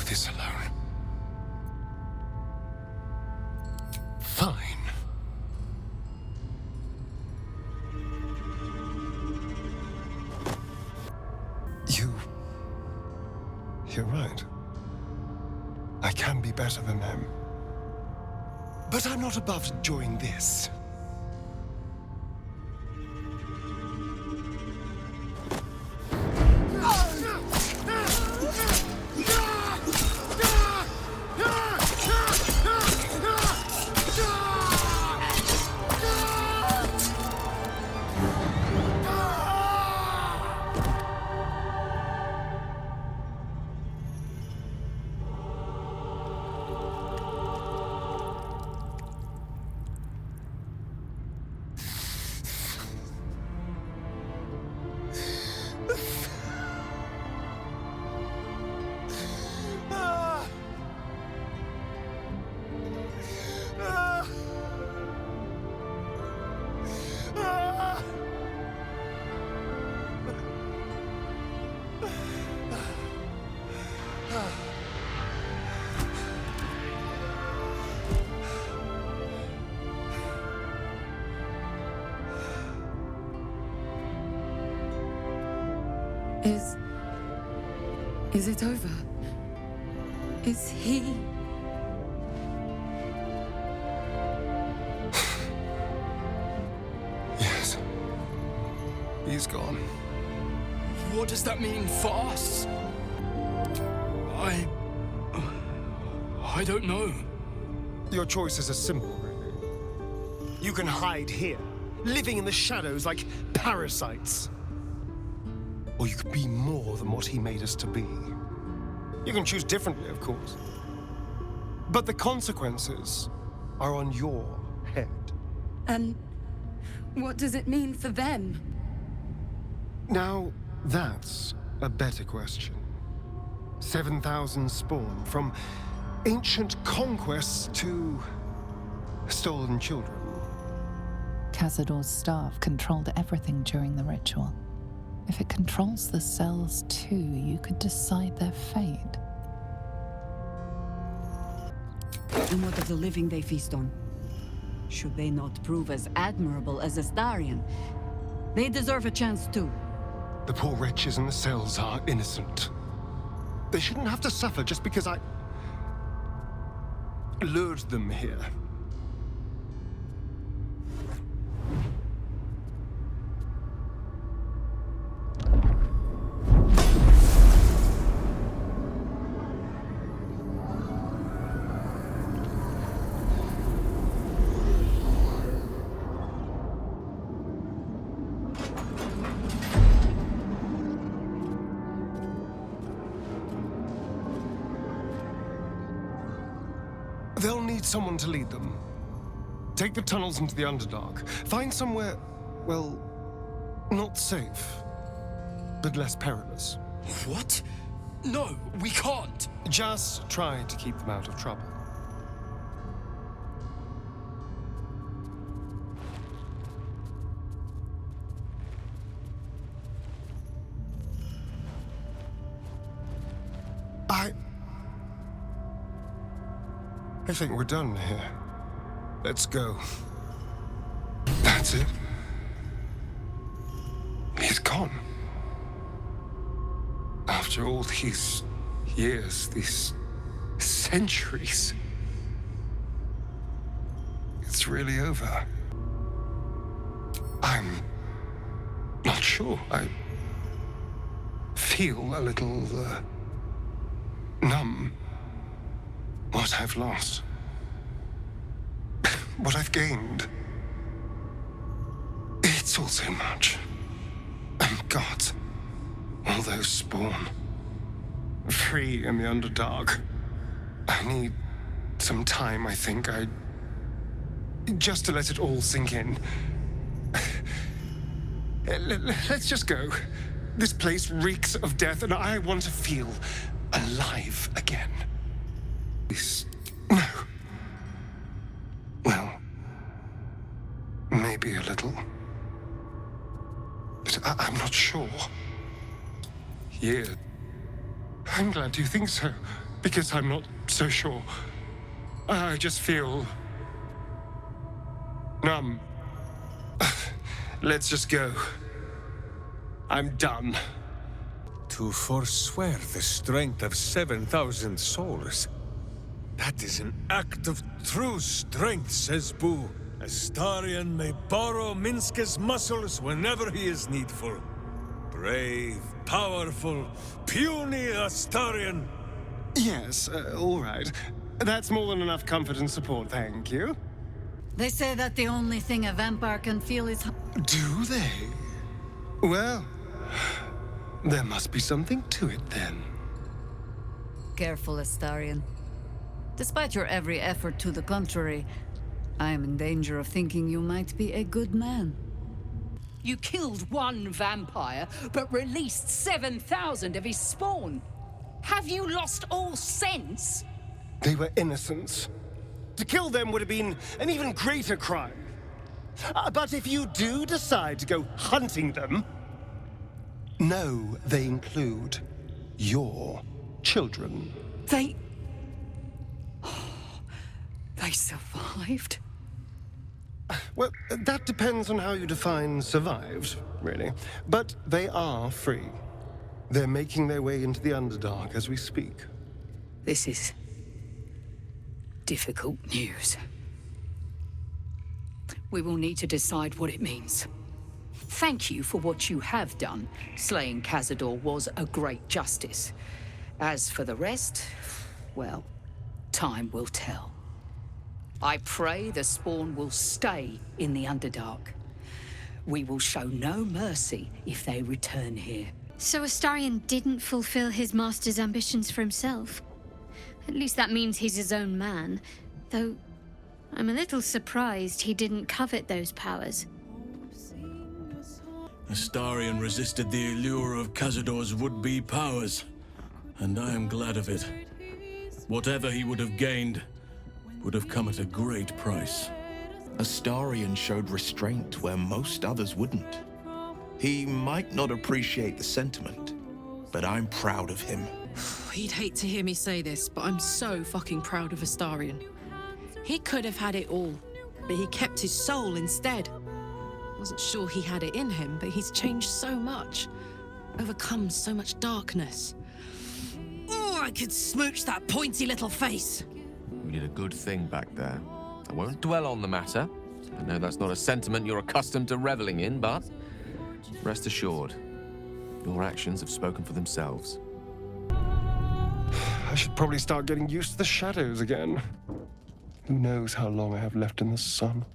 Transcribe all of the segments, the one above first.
this alone. Fine. You're right. I can be better than them. But I'm not above enjoying this. Is it over? Is he... Yes. He's gone. What does that mean for us? I don't know. Your choices are simple, really. You can hide here, living in the shadows like parasites. Or you could be more than what he made us to be. You can choose differently, of course. But the consequences are on your head. And what does it mean for them? Now, that's a better question. 7,000 spawn, from ancient conquests to stolen children. Cazador's staff controlled everything during the ritual. If it controls the cells too, you could decide their fate. And what of the living they feast on? Should they not prove as admirable as Astarion? They deserve a chance too. The poor wretches in the cells are innocent. They shouldn't have to suffer just because I lured them here. They'll need someone to lead them. Take the tunnels into the Underdark. Find somewhere, well, not safe, but less perilous. What? No, we can't. Just try to keep them out of trouble. I think we're done here. Let's go. That's it. He's gone. After all these years, these centuries, it's really over. I'm not sure. I feel a little numb. What I've lost. What I've gained. It's all so much. And God, all those spawn. Free in the Underdark. I need some time, I think. Just to let it all sink in. Let's just go. This place reeks of death, and I want to feel alive again. Please, no. Well, maybe a little. But I'm not sure. Yeah. I'm glad you think so. Because I'm not so sure. I just feel numb. Let's just go. I'm done. To forswear the strength of 7,000 souls. That is an act of true strength, says Boo. Astarion may borrow Minska's muscles whenever he is needful. Brave, powerful, puny Astarion. Yes, all right. That's more than enough comfort and support, thank you. They say that the only thing a vampire can feel is... Do they? Well, there must be something to it then. Careful, Astarion. Despite your every effort to the contrary, I am in danger of thinking you might be a good man. You killed one vampire, but released 7,000 of his spawn. Have you lost all sense? They were innocents. To kill them would have been an even greater crime. But if you do decide to go hunting them, know they include your children. They survived? Well, that depends on how you define survived, really. But they are free. They're making their way into the Underdark as we speak. This is difficult news. We will need to decide what it means. Thank you for what you have done. Slaying Cazador was a great justice. As for the rest, well, time will tell. I pray the spawn will stay in the Underdark. We will show no mercy if they return here. So Astarion didn't fulfill his master's ambitions for himself. At least that means he's his own man. Though, I'm a little surprised he didn't covet those powers. Astarion resisted the allure of Cazador's would-be powers, and I am glad of it. Whatever he would have gained would have come at a great price. Astarion showed restraint where most others wouldn't. He might not appreciate the sentiment, but I'm proud of him. He'd hate to hear me say this, but I'm so fucking proud of Astarion. He could have had it all, but he kept his soul instead. Wasn't sure he had it in him, but he's changed so much. Overcome so much darkness. Oh, I could smooch that pointy little face. We did a good thing back there. I won't dwell on the matter. I know that's not a sentiment you're accustomed to reveling in, but rest assured, your actions have spoken for themselves. I should probably start getting used to the shadows again. Who knows how long I have left in the sun?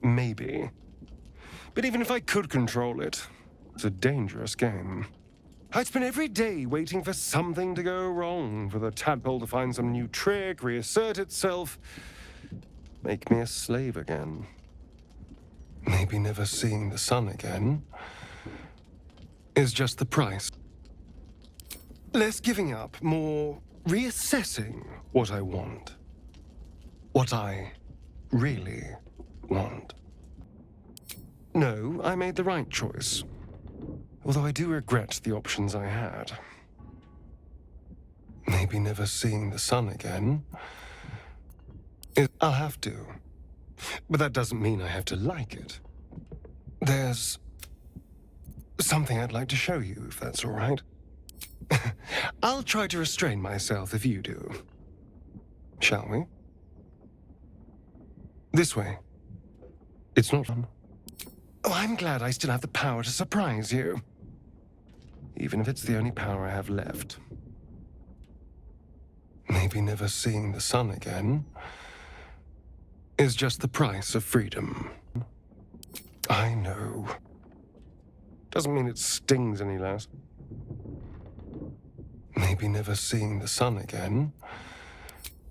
Maybe. But even if I could control it, it's a dangerous game. I'd spend every day waiting for something to go wrong, for the tadpole to find some new trick, reassert itself, make me a slave again. Maybe never seeing the sun again is just the price. Less giving up, more reassessing what I want. What I really want. No, I made the right choice. Although I do regret the options I had. Maybe never seeing the sun again. I'll have to. But that doesn't mean I have to like it. There's something I'd like to show you, if that's all right. I'll try to restrain myself if you do. Shall we? This way. It's not fun. Oh, I'm glad I still have the power to surprise you. Even if it's the only power I have left. Maybe never seeing the sun again is just the price of freedom. I know. Doesn't mean it stings any less. Maybe never seeing the sun again.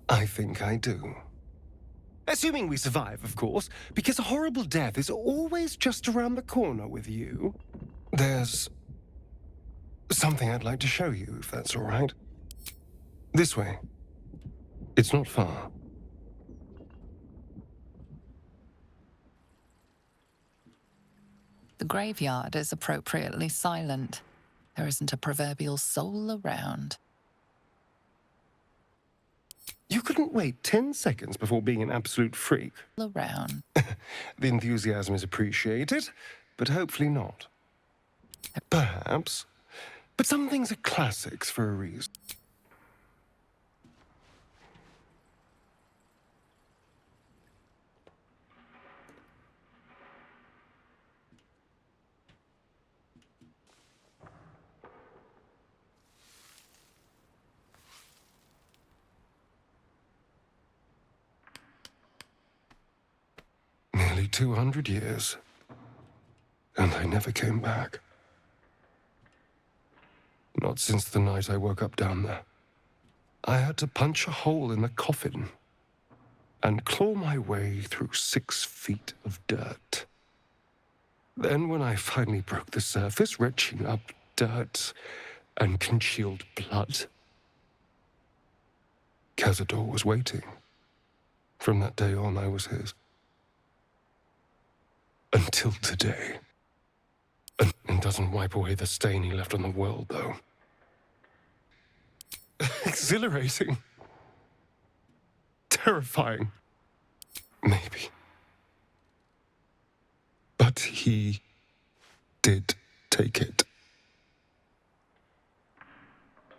I think I do. Assuming we survive, of course, because a horrible death is always just around the corner with you. There's something I'd like to show you, if that's all right. This way. It's not far. The graveyard is appropriately silent. There isn't a proverbial soul around. You couldn't wait 10 seconds before being an absolute freak. Around. The enthusiasm is appreciated, but hopefully not. Perhaps. But some things are classics for a reason. Nearly 200 years. And I never came back. Not since the night I woke up down there. I had to punch a hole in the coffin and claw my way through 6 feet of dirt. Then when I finally broke the surface, retching up dirt and congealed blood, Cazador was waiting. From that day on, I was his. Until today. And doesn't wipe away the stain he left on the world, though. Exhilarating. Terrifying. Maybe. But he did take it.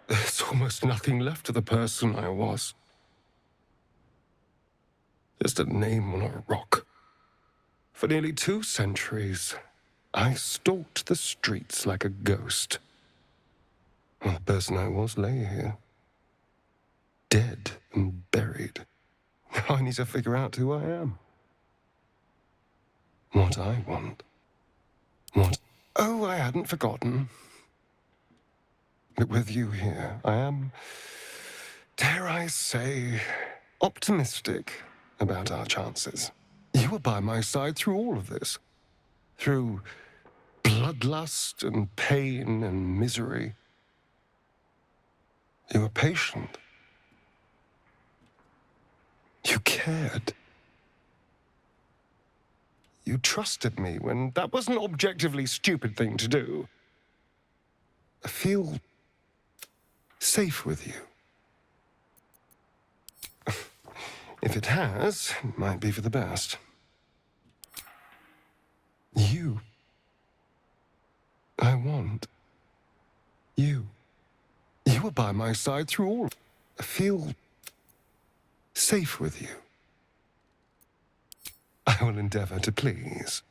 There's almost nothing left of the person I was. Just a name on a rock. For nearly 2 centuries, I stalked the streets like a ghost. Well, the person I was lay here. Dead and buried. Now I need to figure out who I am. What I want. What? Oh, I hadn't forgotten. But with you here, I am, dare I say, optimistic about our chances. You were by my side through all of this. Through bloodlust and pain and misery. You were patient. You cared. You trusted me when that was an objectively stupid thing to do. I feel safe with you. If it has, it might be for the best. You. I want. You. You were by my side through all. I feel safe with you. I will endeavor to please.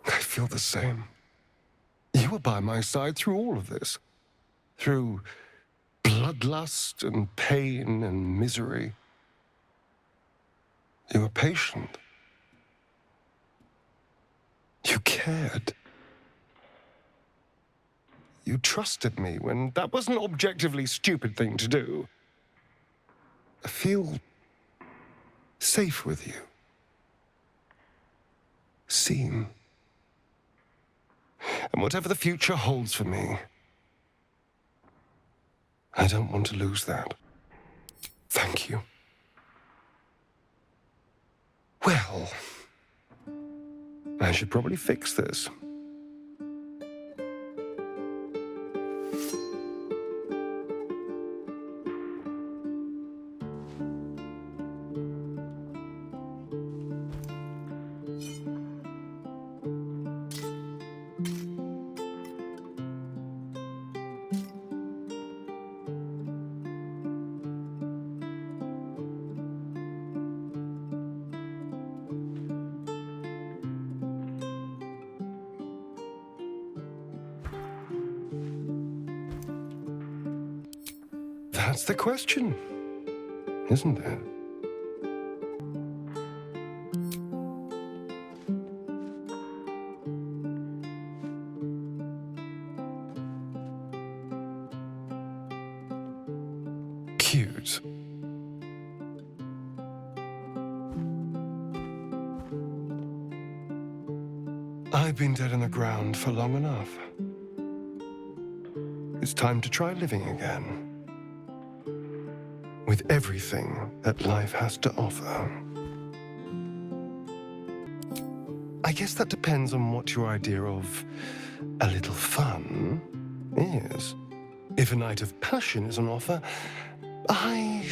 I feel the same. You were by my side through all of this. Through bloodlust and pain and misery. You were patient. You cared. You trusted me when that was an objectively stupid thing to do. I feel safe with you. Seen. And whatever the future holds for me, I don't want to lose that. Thank you. Well, I should probably fix this. That's the question, isn't it? Cute. I've been dead in the ground for long enough. It's time to try living again. With everything that life has to offer. I I guess that depends on what your idea of a little fun is. If a night of passion is on offer, I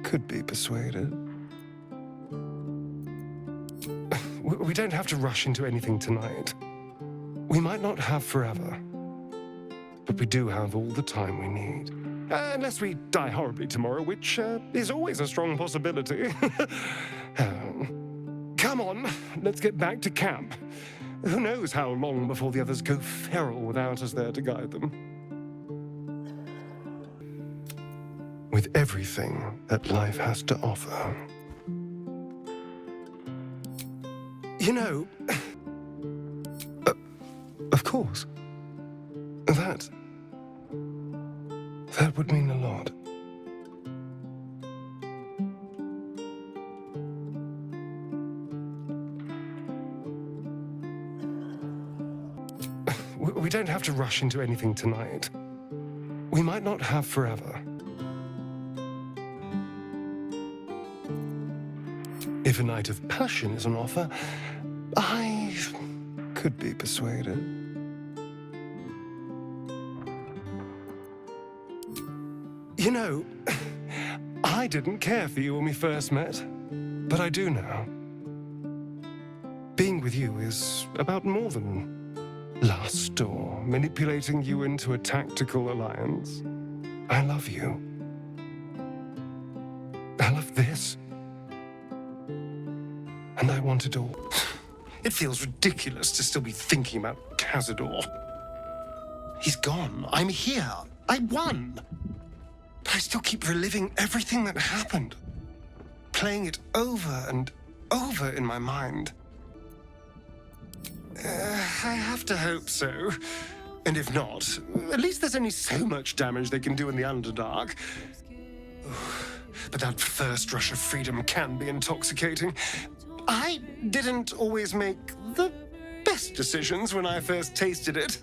could be persuaded. We don't have to rush into anything tonight. We might not have forever, but we do have all the time we need. Unless we die horribly tomorrow, which is always a strong possibility. Come on, let's get back to camp. Who knows how long before the others go feral without us there to guide them. With everything that life has to offer. You know, of course, that would mean a lot. We don't have to rush into anything tonight. We might not have forever. If a night of passion is on offer, I could be persuaded. You know, I didn't care for you when we first met, but I do now. Being with you is about more than lust or manipulating you into a tactical alliance. I love you. I love this. And I want it all. It feels ridiculous to still be thinking about Cazador. He's gone. I'm here. I won. But I still keep reliving everything that happened. Playing it over and over in my mind. I have to hope so. And if not, at least there's only so much damage they can do in the Underdark. But that first rush of freedom can be intoxicating. I didn't always make the best decisions when I first tasted it.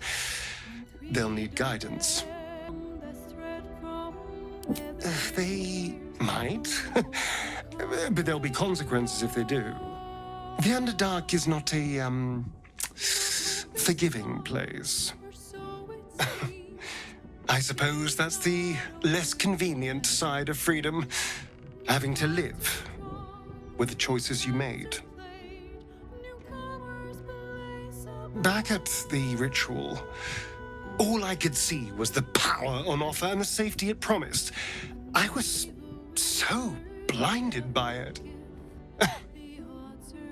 They'll need guidance. They might. But there'll be consequences if they do. The Underdark is not a, forgiving place. I suppose that's the less convenient side of freedom. Having to live with the choices you made. Back at the ritual, all I could see was the power on offer and the safety it promised. I was so blinded by it.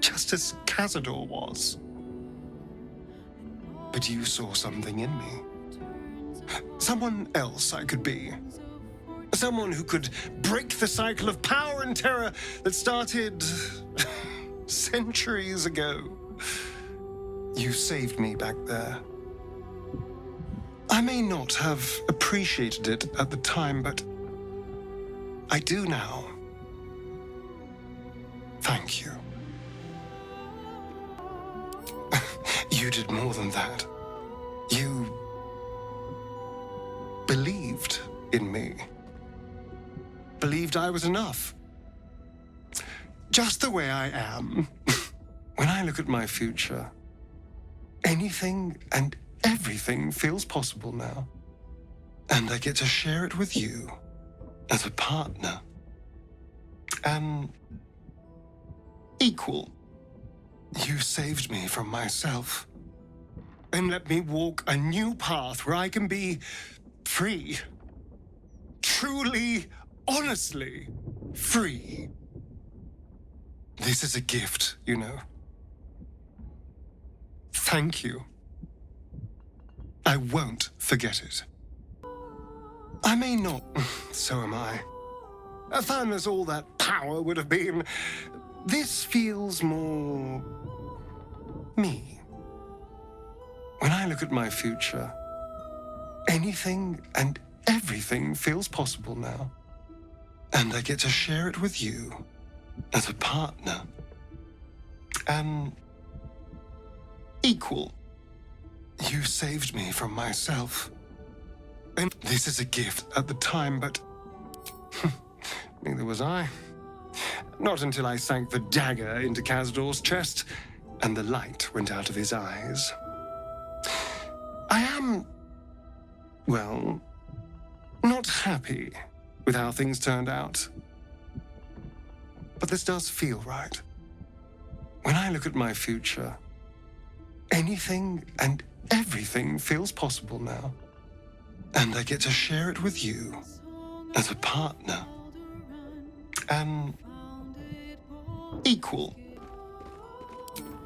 Just as Cazador was. But you saw something in me. Someone else I could be. Someone who could break the cycle of power and terror that started centuries ago. You saved me back there. I may not have appreciated it at the time, but I do now. Thank you. You did more than that. You believed in me. Believed I was enough. Just the way I am. When I look at my future, anything and everything feels possible now. And I get to share it with you as a partner. An equal. You saved me from myself. And let me walk a new path where I can be free. Truly, honestly free. This is a gift, you know. Thank you. I won't forget it. I may not, so am I. Fun as all that power would have been, this feels more me. When I look at my future, anything and everything feels possible now. And I get to share it with you as a partner. An equal. You saved me from myself. And this is a gift at the time, but neither was I. Not until I sank the dagger into Cazador's chest. and the light went out of his eyes. I am, well, not happy with how things turned out. But this does feel right. When I look at my future, anything and everything feels possible now. And I get to share it with you as a partner. An equal.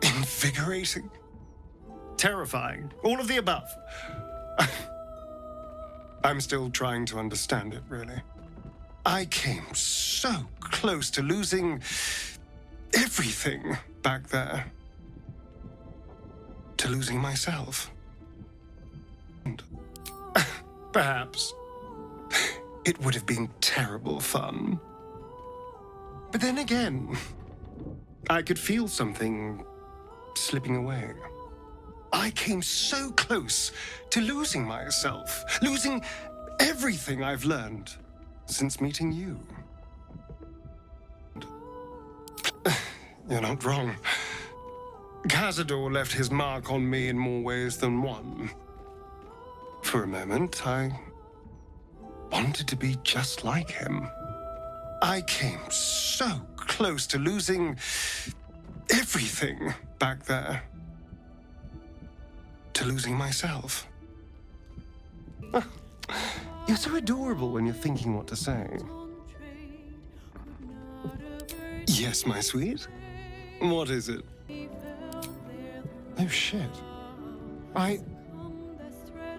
Invigorating. Terrifying. All of the above. I'm still trying to understand it, really. I came so close to losing everything back there. To losing myself. And perhaps it would have been terrible fun. But then again, I could feel something slipping away. I came so close to losing myself, losing everything I've learned since meeting you. You're not wrong. Cazador left his mark on me in more ways than one. For a moment, I wanted to be just like him. I came so close to losing everything back there. To losing myself. You're so adorable when you're thinking what to say. Yes, my sweet? What is it? Oh, shit.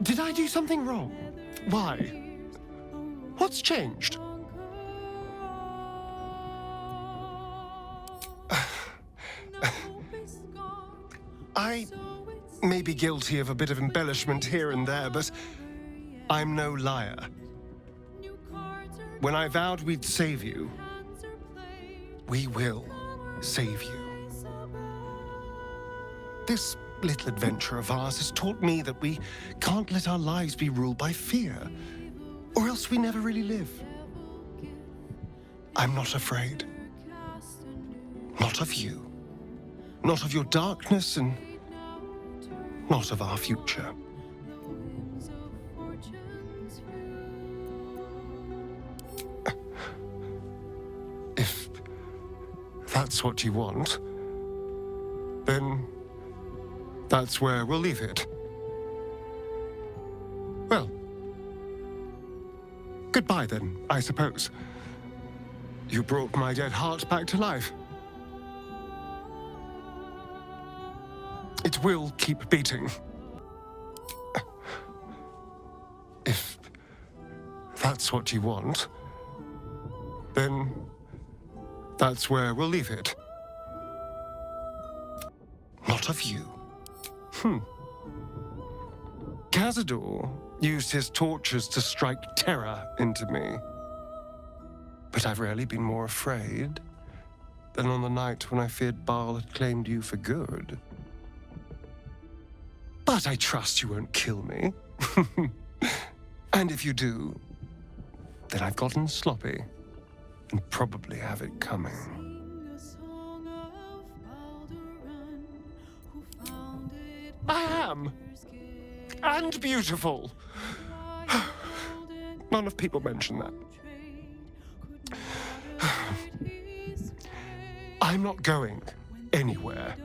Did I do something wrong? Why? What's changed? I may be guilty of a bit of embellishment here and there, but I'm no liar. When I vowed we'd save you, we will save you. This little adventure of ours has taught me that we can't let our lives be ruled by fear, or else we never really live. I'm not afraid. Not of you. Not of your darkness, and not of our future. If that's what you want, then that's where we'll leave it. Well, goodbye then, I suppose. You brought my dead heart back to life. It will keep beating. If that's what you want, then that's where we'll leave it. Not of you. Cazador used his tortures to strike terror into me. But I've rarely been more afraid than on the night when I feared Baal had claimed you for good. But I trust you won't kill me. And if you do, then I've gotten sloppy and probably have it coming. I am. And beautiful. Not enough people mention that. I'm not going anywhere.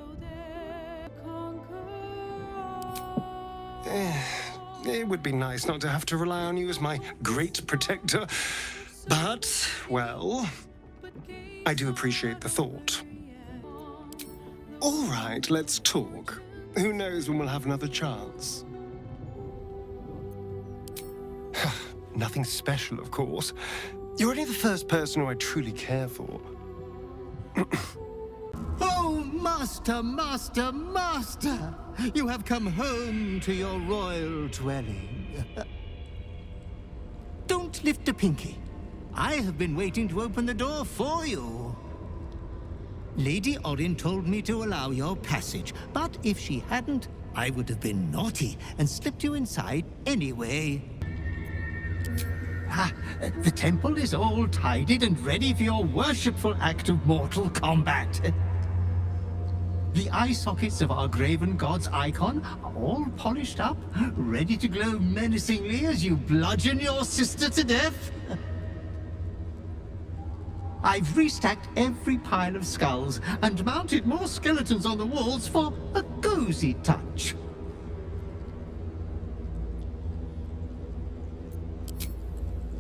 It would be nice not to have to rely on you as my great protector. But, well, I do appreciate the thought. All right, let's talk. Who knows when we'll have another chance? Nothing special, of course. You're only the first person who I truly care for. Oh, master, master, master! You have come home to your royal dwelling. Don't lift a pinky. I have been waiting to open the door for you. Lady Orin told me to allow your passage, but if she hadn't, I would have been naughty and slipped you inside anyway. The temple is all tidied and ready for your worshipful act of mortal combat. The eye sockets of our graven god's icon are all polished up, ready to glow menacingly as you bludgeon your sister to death. I've restacked every pile of skulls and mounted more skeletons on the walls for a cozy touch.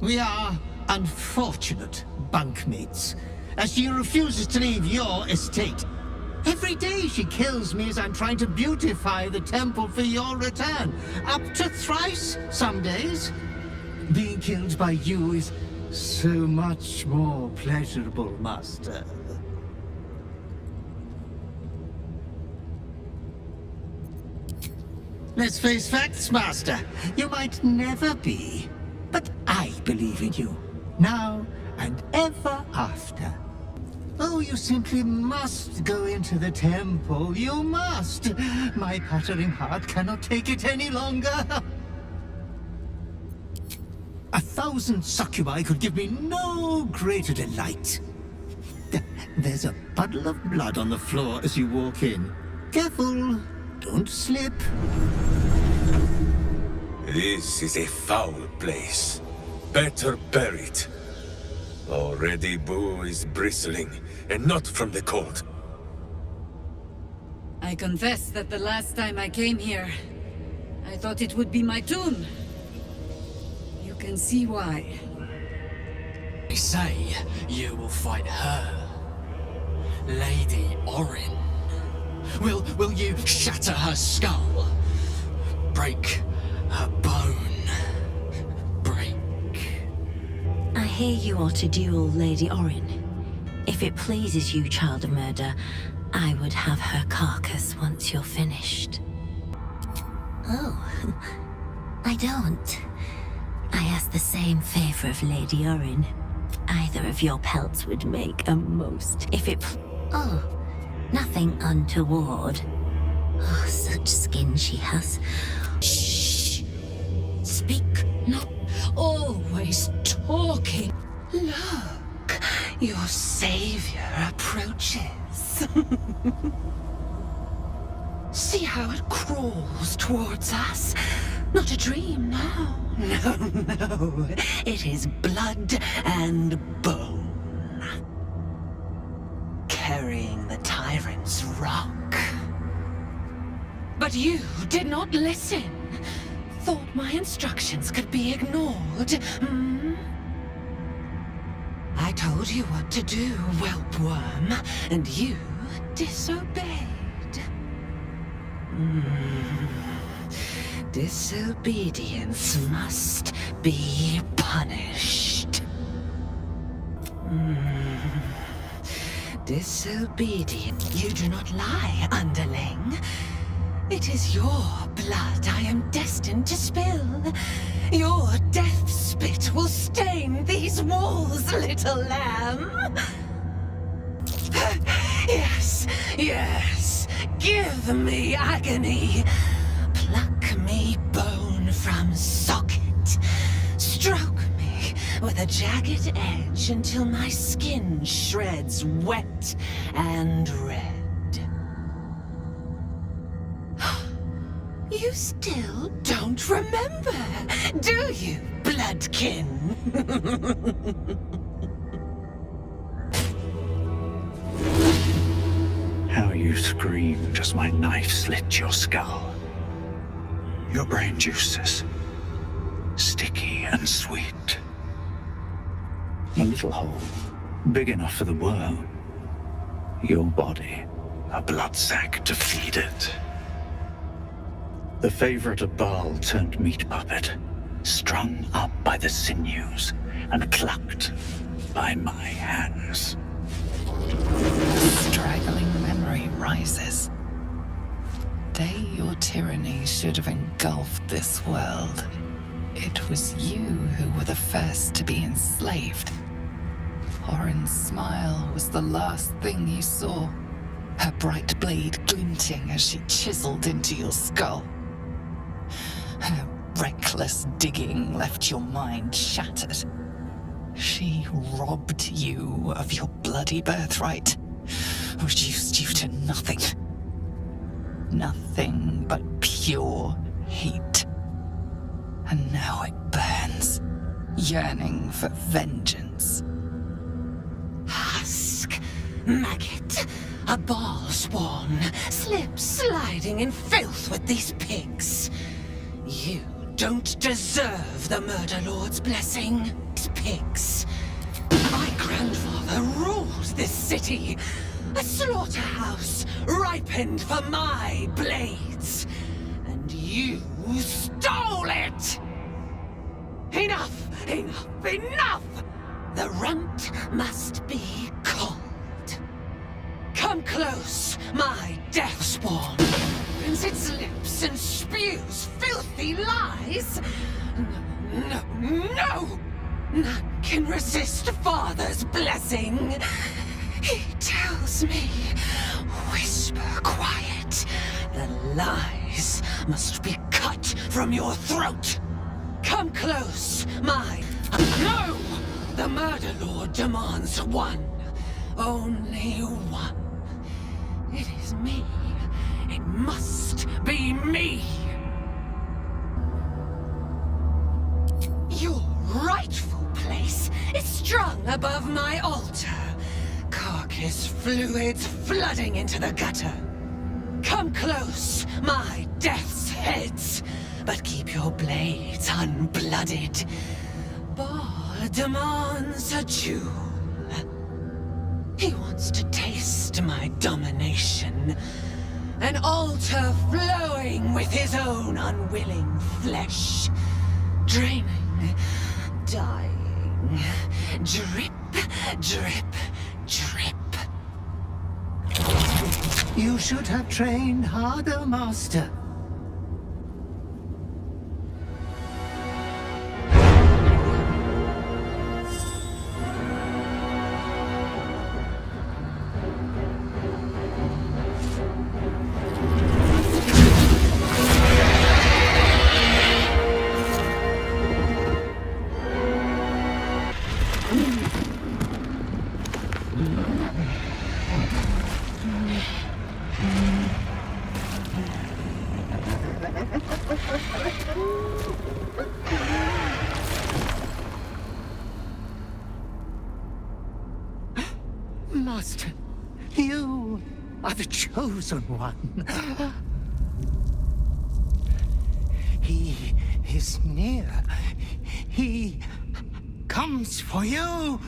We are unfortunate bunkmates, as she refuses to leave your estate. Every day she kills me as I'm trying to beautify the temple for your return. Up to thrice some days. Being killed by you is so much more pleasurable, Master. Let's face facts, Master. You might never be. But I believe in you. Now and ever after. Oh, you simply must go into the temple. You must. My pattering heart cannot take it any longer. 1,000 succubi could give me no greater delight. There's a puddle of blood on the floor as you walk in. Careful, don't slip. This is a foul place. Better bury it. Already Boo is bristling, and not from the cold. I confess that the last time I came here, I thought it would be my tomb. You can see why. They say you will fight her, Lady Orin. Will you shatter her skull? Break her bone? I hear you are to duel Lady Orin. If it pleases you, Child of Murder, I would have her carcass once you're finished. Oh, I don't. I ask the same favor of Lady Orin. Either of your pelts would make a most... Oh, nothing untoward. Oh, such skin she has. Shh! Speak not. Always talking. Look, your savior approaches. See how it crawls towards us? Not a dream now. No, it is blood and bone. Carrying the tyrant's rock. But you did not listen. Thought my instructions could be ignored, hmm? I told you what to do, whelpworm, and you disobeyed. Disobedience must be punished. Disobedience. You do not lie, underling. It is your blood I am destined to spill. Your death spit will stain these walls, little lamb. Yes, yes. Give me agony. Pluck me bone from socket. Stroke me with a jagged edge until my skin shreds wet and red. You still don't remember, do you, bloodkin? How you screamed as my knife slit your skull. Your brain juices, sticky and sweet. A little hole, big enough for the worm. Your body, a blood sack to feed it. The favorite of Baal turned meat puppet, strung up by the sinews and plucked by my hands. Straggling memory rises. Day your tyranny should have engulfed this world. It was you who were the first to be enslaved. Orin's smile was the last thing you saw. Her bright blade glinting as she chiseled into your skull. Her reckless digging left your mind shattered. She robbed you of your bloody birthright, reduced you to nothing, nothing but pure heat. And now it burns, yearning for vengeance. Husk, maggot, a ball spawn, slip sliding in filth with these pigs. You don't deserve the Murder Lord's blessing, pigs. My grandfather ruled this city, a slaughterhouse ripened for my blades, and you stole it! Enough, enough, enough! The runt must be called. Come close, my death spawn. Opens its lips and spews filthy lies. No! None can resist Father's blessing. He tells me, whisper quiet, the lies must be cut from your throat. Come close, my... No! The Murder Lord demands one. Only one. It is me. It must be me. Your rightful place is strung above my altar. Carcass fluids flooding into the gutter. Come close, my death's heads, but keep your blades unblooded. Baal demands a jewel. He wants to taste my domination. An altar flowing with his own unwilling flesh. Draining, dying, drip, drip, drip. You should have trained harder, Master. Master, you are the chosen one. He is near. He comes for you.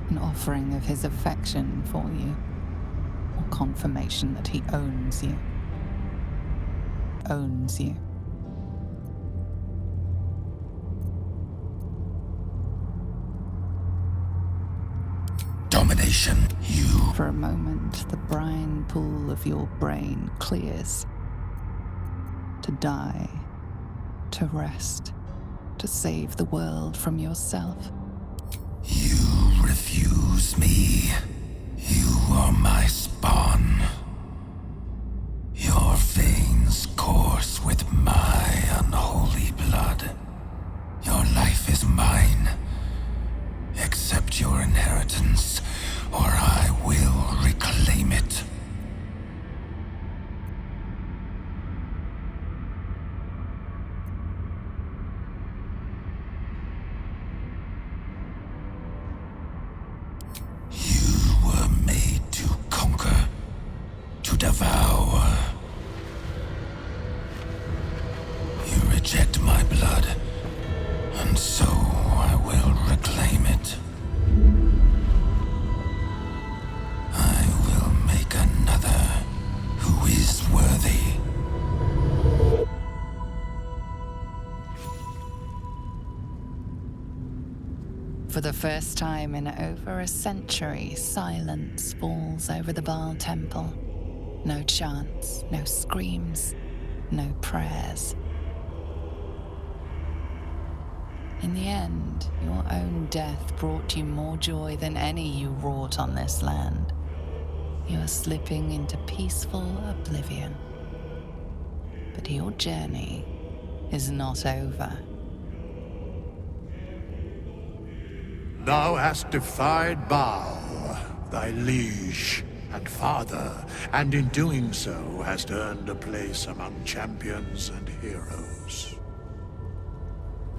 An offering of his affection for you, or confirmation that he owns you. Owns you. Domination, you. For a moment, the brine pool of your brain clears. To die, to rest, to save the world from yourself. You refuse me. You are my spawn. to devour. You reject my blood, and so I will reclaim it. I will make another who is worthy. For the first time in over a century, silence falls over the Baal temple. No chants, no screams, no prayers. In the end, your own death brought you more joy than any you wrought on this land. You are slipping into peaceful oblivion. But your journey is not over. Thou hast defied Baal, thy liege and father, and in doing so hast earned a place among champions and heroes.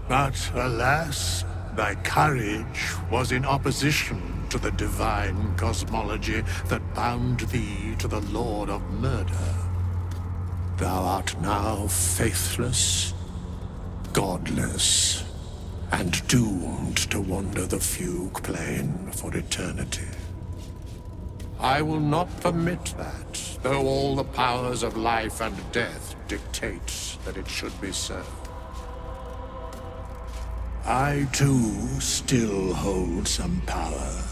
But alas, thy courage was in opposition to the divine cosmology that bound thee to the Lord of Murder. Thou art now faithless, godless, and doomed to wander the fugue plane for eternity. I will not permit that, though all the powers of life and death dictate that it should be so. I, too, still hold some power,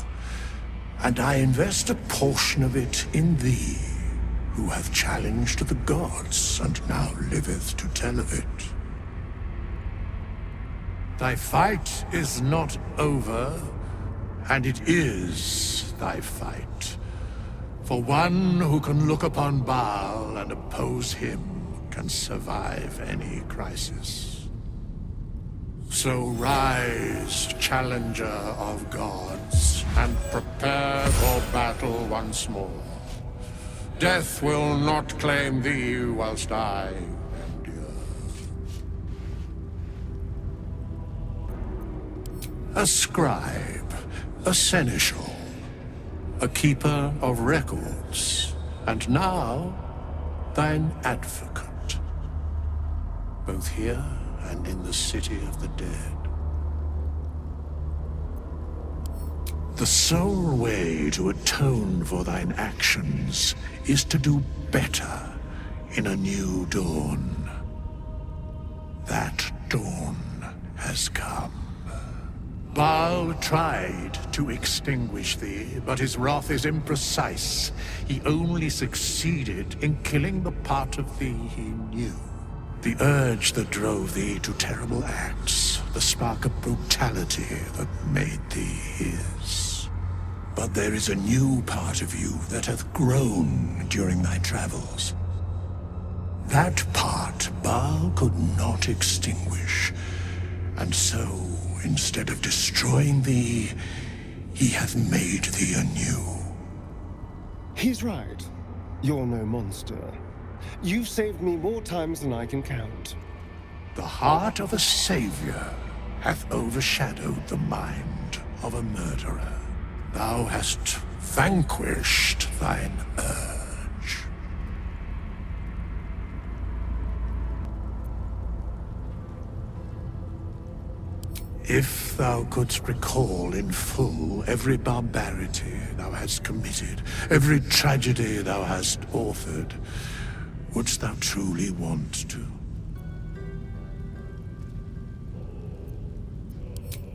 and I invest a portion of it in thee, who hath challenged the gods and now liveth to tell of it. Thy fight is not over, and it is thy fight. For one who can look upon Baal and oppose him can survive any crisis. So rise, challenger of gods, and prepare for battle once more. Death will not claim thee whilst I a scribe, a seneschal, a keeper of records, and now thine advocate, both here and in the city of the dead. The sole way to atone for thine actions is to do better in a new dawn. That dawn has come. Baal tried to extinguish thee, but his wrath is imprecise. He only succeeded in killing the part of thee he knew. The urge that drove thee to terrible acts, the spark of brutality that made thee his. But there is a new part of you that hath grown during thy travels. That part Baal could not extinguish, and so instead of destroying thee, he hath made thee anew. He's right. You're no monster. You've saved me more times than I can count. The heart of a savior hath overshadowed the mind of a murderer. Thou hast vanquished thine urge. If thou couldst recall in full every barbarity thou hast committed, every tragedy thou hast authored, wouldst thou truly want to?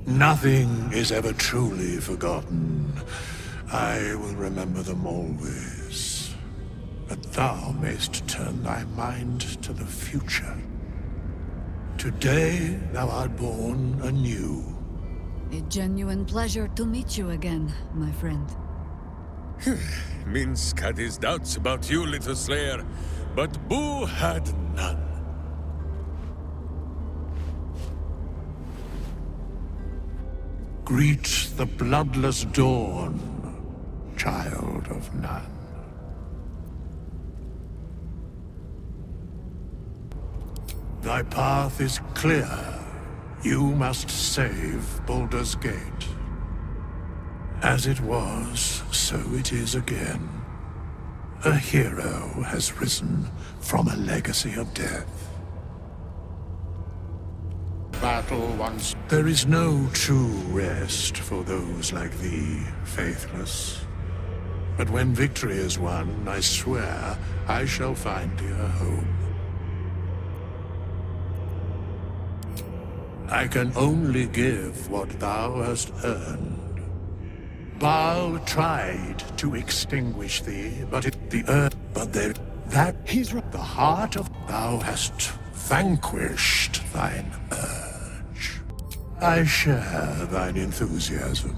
Nothing is ever truly forgotten. I will remember them always. But thou mayst turn thy mind to the future. Today thou art born anew. A genuine pleasure to meet you again, my friend. Minsk had his doubts about you, little slayer, but Boo had none. Greet the bloodless dawn, child of none. Thy path is clear. You must save Baldur's Gate. As it was, so it is again. A hero has risen from a legacy of death. Battle once. There is no true rest for those like thee, faithless. But when victory is won, I swear I shall find thee a home. I can only give what thou hast earned. Baal tried to extinguish thee, but he's right. The heart of thou hast vanquished thine urge. I share thine enthusiasm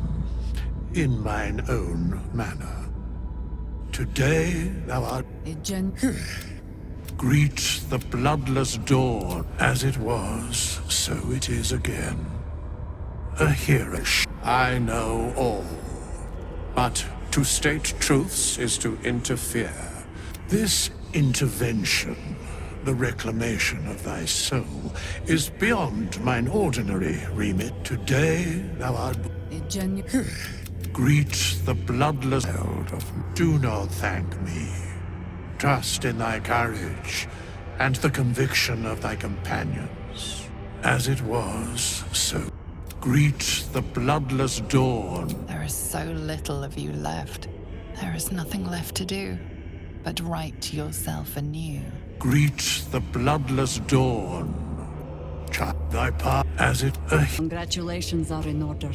in mine own manner. Today thou art greet the bloodless dawn. As it was, so it is again. A hero. I know all. But to state truths is to interfere. This intervention, the reclamation of thy soul, is beyond mine ordinary remit. Today thou art greet the bloodless held of. Do not thank me. Trust in thy courage and the conviction of thy companions. As it was, so. Greet the bloodless dawn. There is so little of you left. There is nothing left to do but write yourself anew. Greet the bloodless dawn. Thy path as it. Congratulations are in order.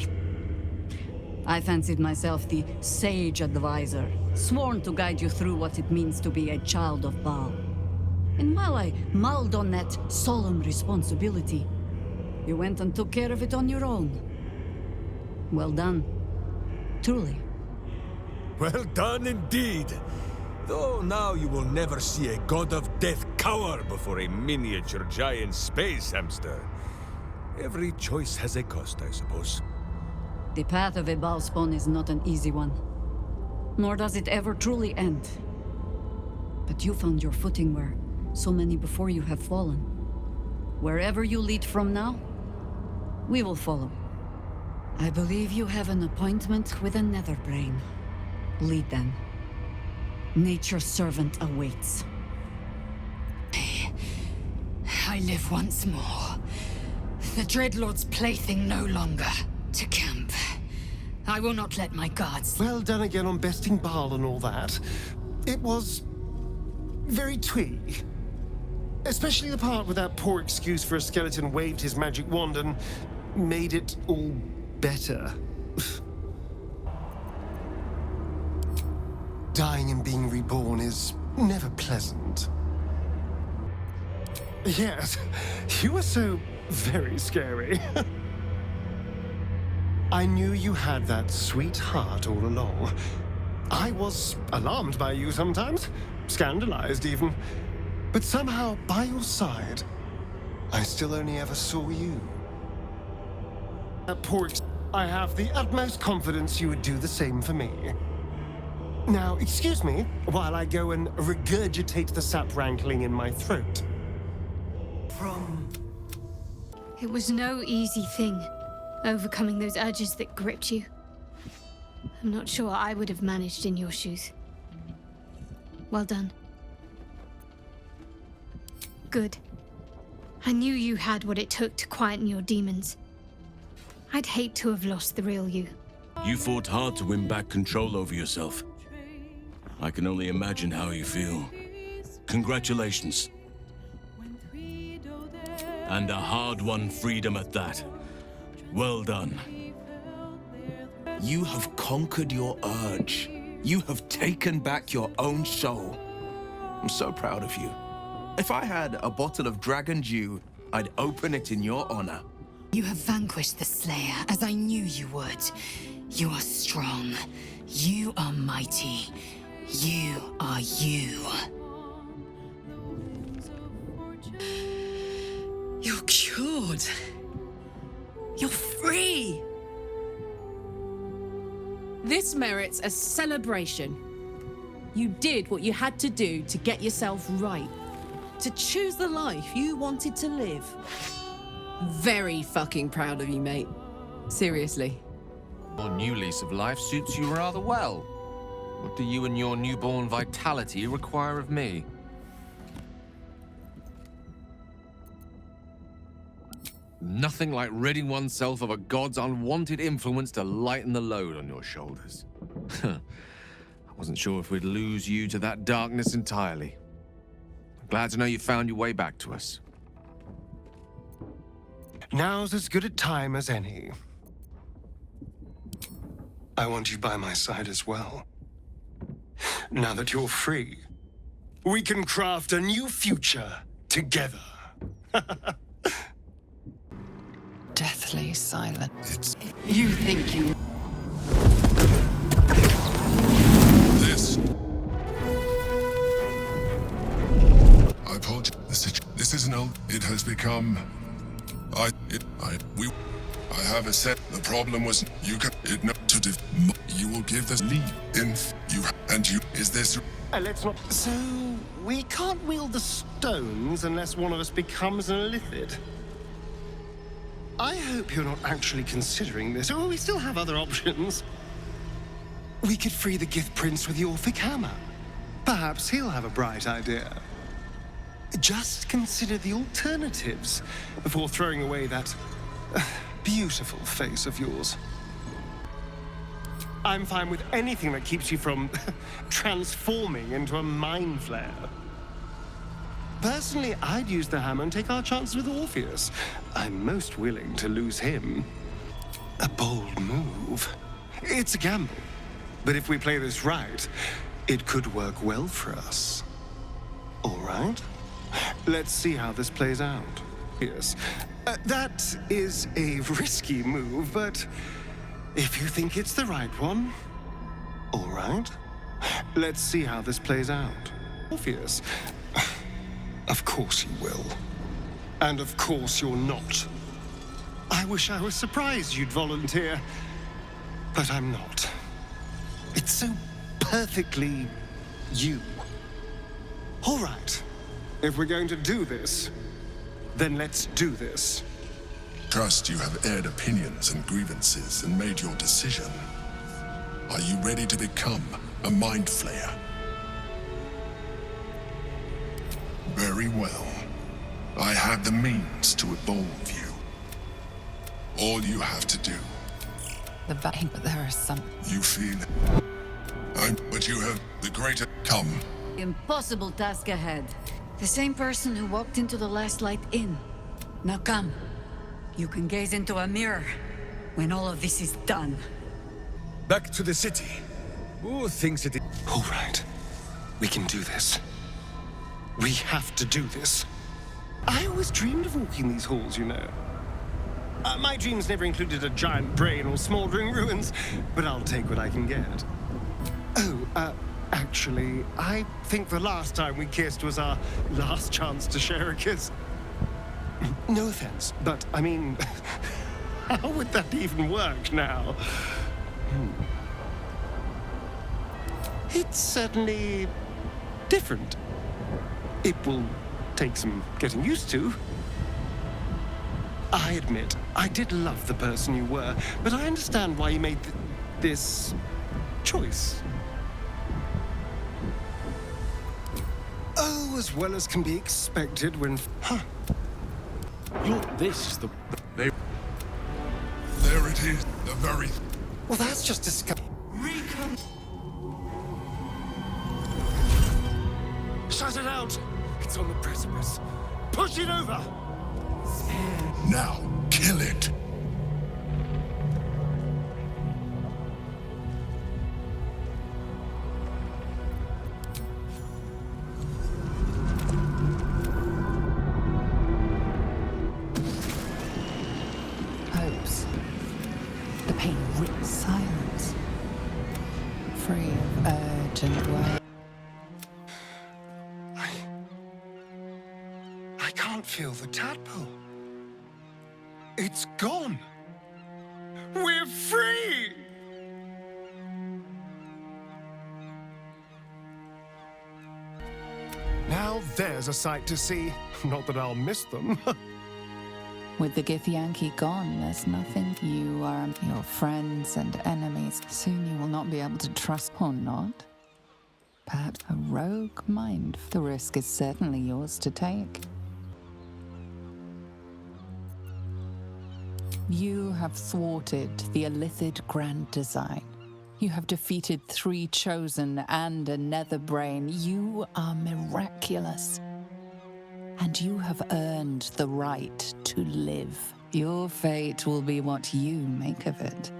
I fancied myself the sage advisor, sworn to guide you through what it means to be a child of Baal. And while I mulled on that solemn responsibility, you went and took care of it on your own. Well done. Truly. Well done indeed. Though now you will never see a god of death cower before a miniature giant space hamster. Every choice has a cost, I suppose. The path of a Baal spawn is not an easy one. Nor does it ever truly end. But you found your footing where so many before you have fallen. Wherever you lead from now, we will follow. I believe you have an appointment with a Netherbrain. Lead then. Nature's servant awaits. I live once more. The Dreadlord's plaything no longer. To camp. I will not let my guards... Well done again on besting Baal and all that. It was very twee. Especially the part where that poor excuse for a skeleton waved his magic wand and made it all better. Dying and being reborn is never pleasant. Yes, you were so very scary. I knew you had that sweet heart all along. I was alarmed by you sometimes, scandalized even. But somehow, by your side, I still only ever saw you. I have the utmost confidence you would do the same for me. Now, excuse me, while I go and regurgitate the sap rankling in my throat. It was no easy thing, overcoming those urges that gripped you. I'm not sure I would have managed in your shoes. Well done. Good. I knew you had what it took to quieten your demons. I'd hate to have lost the real you. You fought hard to win back control over yourself. I can only imagine how you feel. Congratulations. And a hard-won freedom at that. Well done. You have conquered your urge. You have taken back your own soul. I'm so proud of you. If I had a bottle of dragon dew, I'd open it in your honor. You have vanquished the Slayer, as I knew you would. You are strong. You are mighty. You are you. You're cured. You're free. This merits a celebration. You did what you had to do to get yourself right. To choose the life you wanted to live. Very fucking proud of you, mate. Seriously. Your new lease of life suits you rather well. What do you and your newborn vitality require of me? Nothing like ridding oneself of a god's unwanted influence to lighten the load on your shoulders. I wasn't sure if we'd lose you to that darkness entirely. I'm glad to know you found your way back to us. Now's as good a time as any. I want you by my side as well. Now that you're free, we can craft a new future together. Deathly silent. You think you... This. I apologize. This isn't old. It has become. I have a set. The problem was you can it not to you will give this lead in you and you is this. Let's not. So we can't wield the stones unless one of us becomes an illithid. I hope you're not actually considering this. Oh, we still have other options. We could free the Gith Prince with the Orphic Hammer. Perhaps he'll have a bright idea. Just consider the alternatives before throwing away that beautiful face of yours. I'm fine with anything that keeps you from transforming into a mind flare. Personally, I'd use the hammer and take our chances with Orpheus. I'm most willing to lose him. A bold move. It's a gamble. But if we play this right, it could work well for us. All right? Let's see how this plays out. Yes. That is a risky move, but if you think it's the right one, all right? Let's see how this plays out. Orpheus. Of course you will. And of course you're not. I wish I was surprised you'd volunteer, but I'm not. It's so perfectly you. All right. If we're going to do this, then let's do this. Trust you have aired opinions and grievances and made your decision. Are you ready to become a mind flayer? Very well. I have the means to evolve you. All you have to do. But there are some. You feel. But you have the greater. Come. Impossible task ahead. The same person who walked into the Last Light Inn. Now come. You can gaze into a mirror when all of this is done. Back to the city. Who thinks it is? All right. We can do this. We have to do this. I always dreamed of walking these halls, you know. My dreams never included a giant brain or smoldering ruins, but I'll take what I can get. Oh, actually, I think the last time we kissed was our last chance to share a kiss. No offense, but I mean, how would that even work now? It's certainly different. It will take some getting used to. I admit, I did love the person you were, but I understand why you made this choice. Oh, as well as can be expected when... Huh. Look, this is the... There it is, the very... Well, that's just disgusting. Shut it out! It's on the precipice. Push it over! Now, kill it! Hopes. The pain rips silence. Free of urge and worry. I can't feel the tadpole. It's gone. We're free! Now there's a sight to see. Not that I'll miss them. With the Githyanki gone, there's nothing. You are your friends and enemies. Soon you will not be able to trust or not. Perhaps a rogue mind. The risk is certainly yours to take. You have thwarted the Illithid Grand Design. You have defeated 3 chosen and a nether brain. You are miraculous. And you have earned the right to live. Your fate will be what you make of it.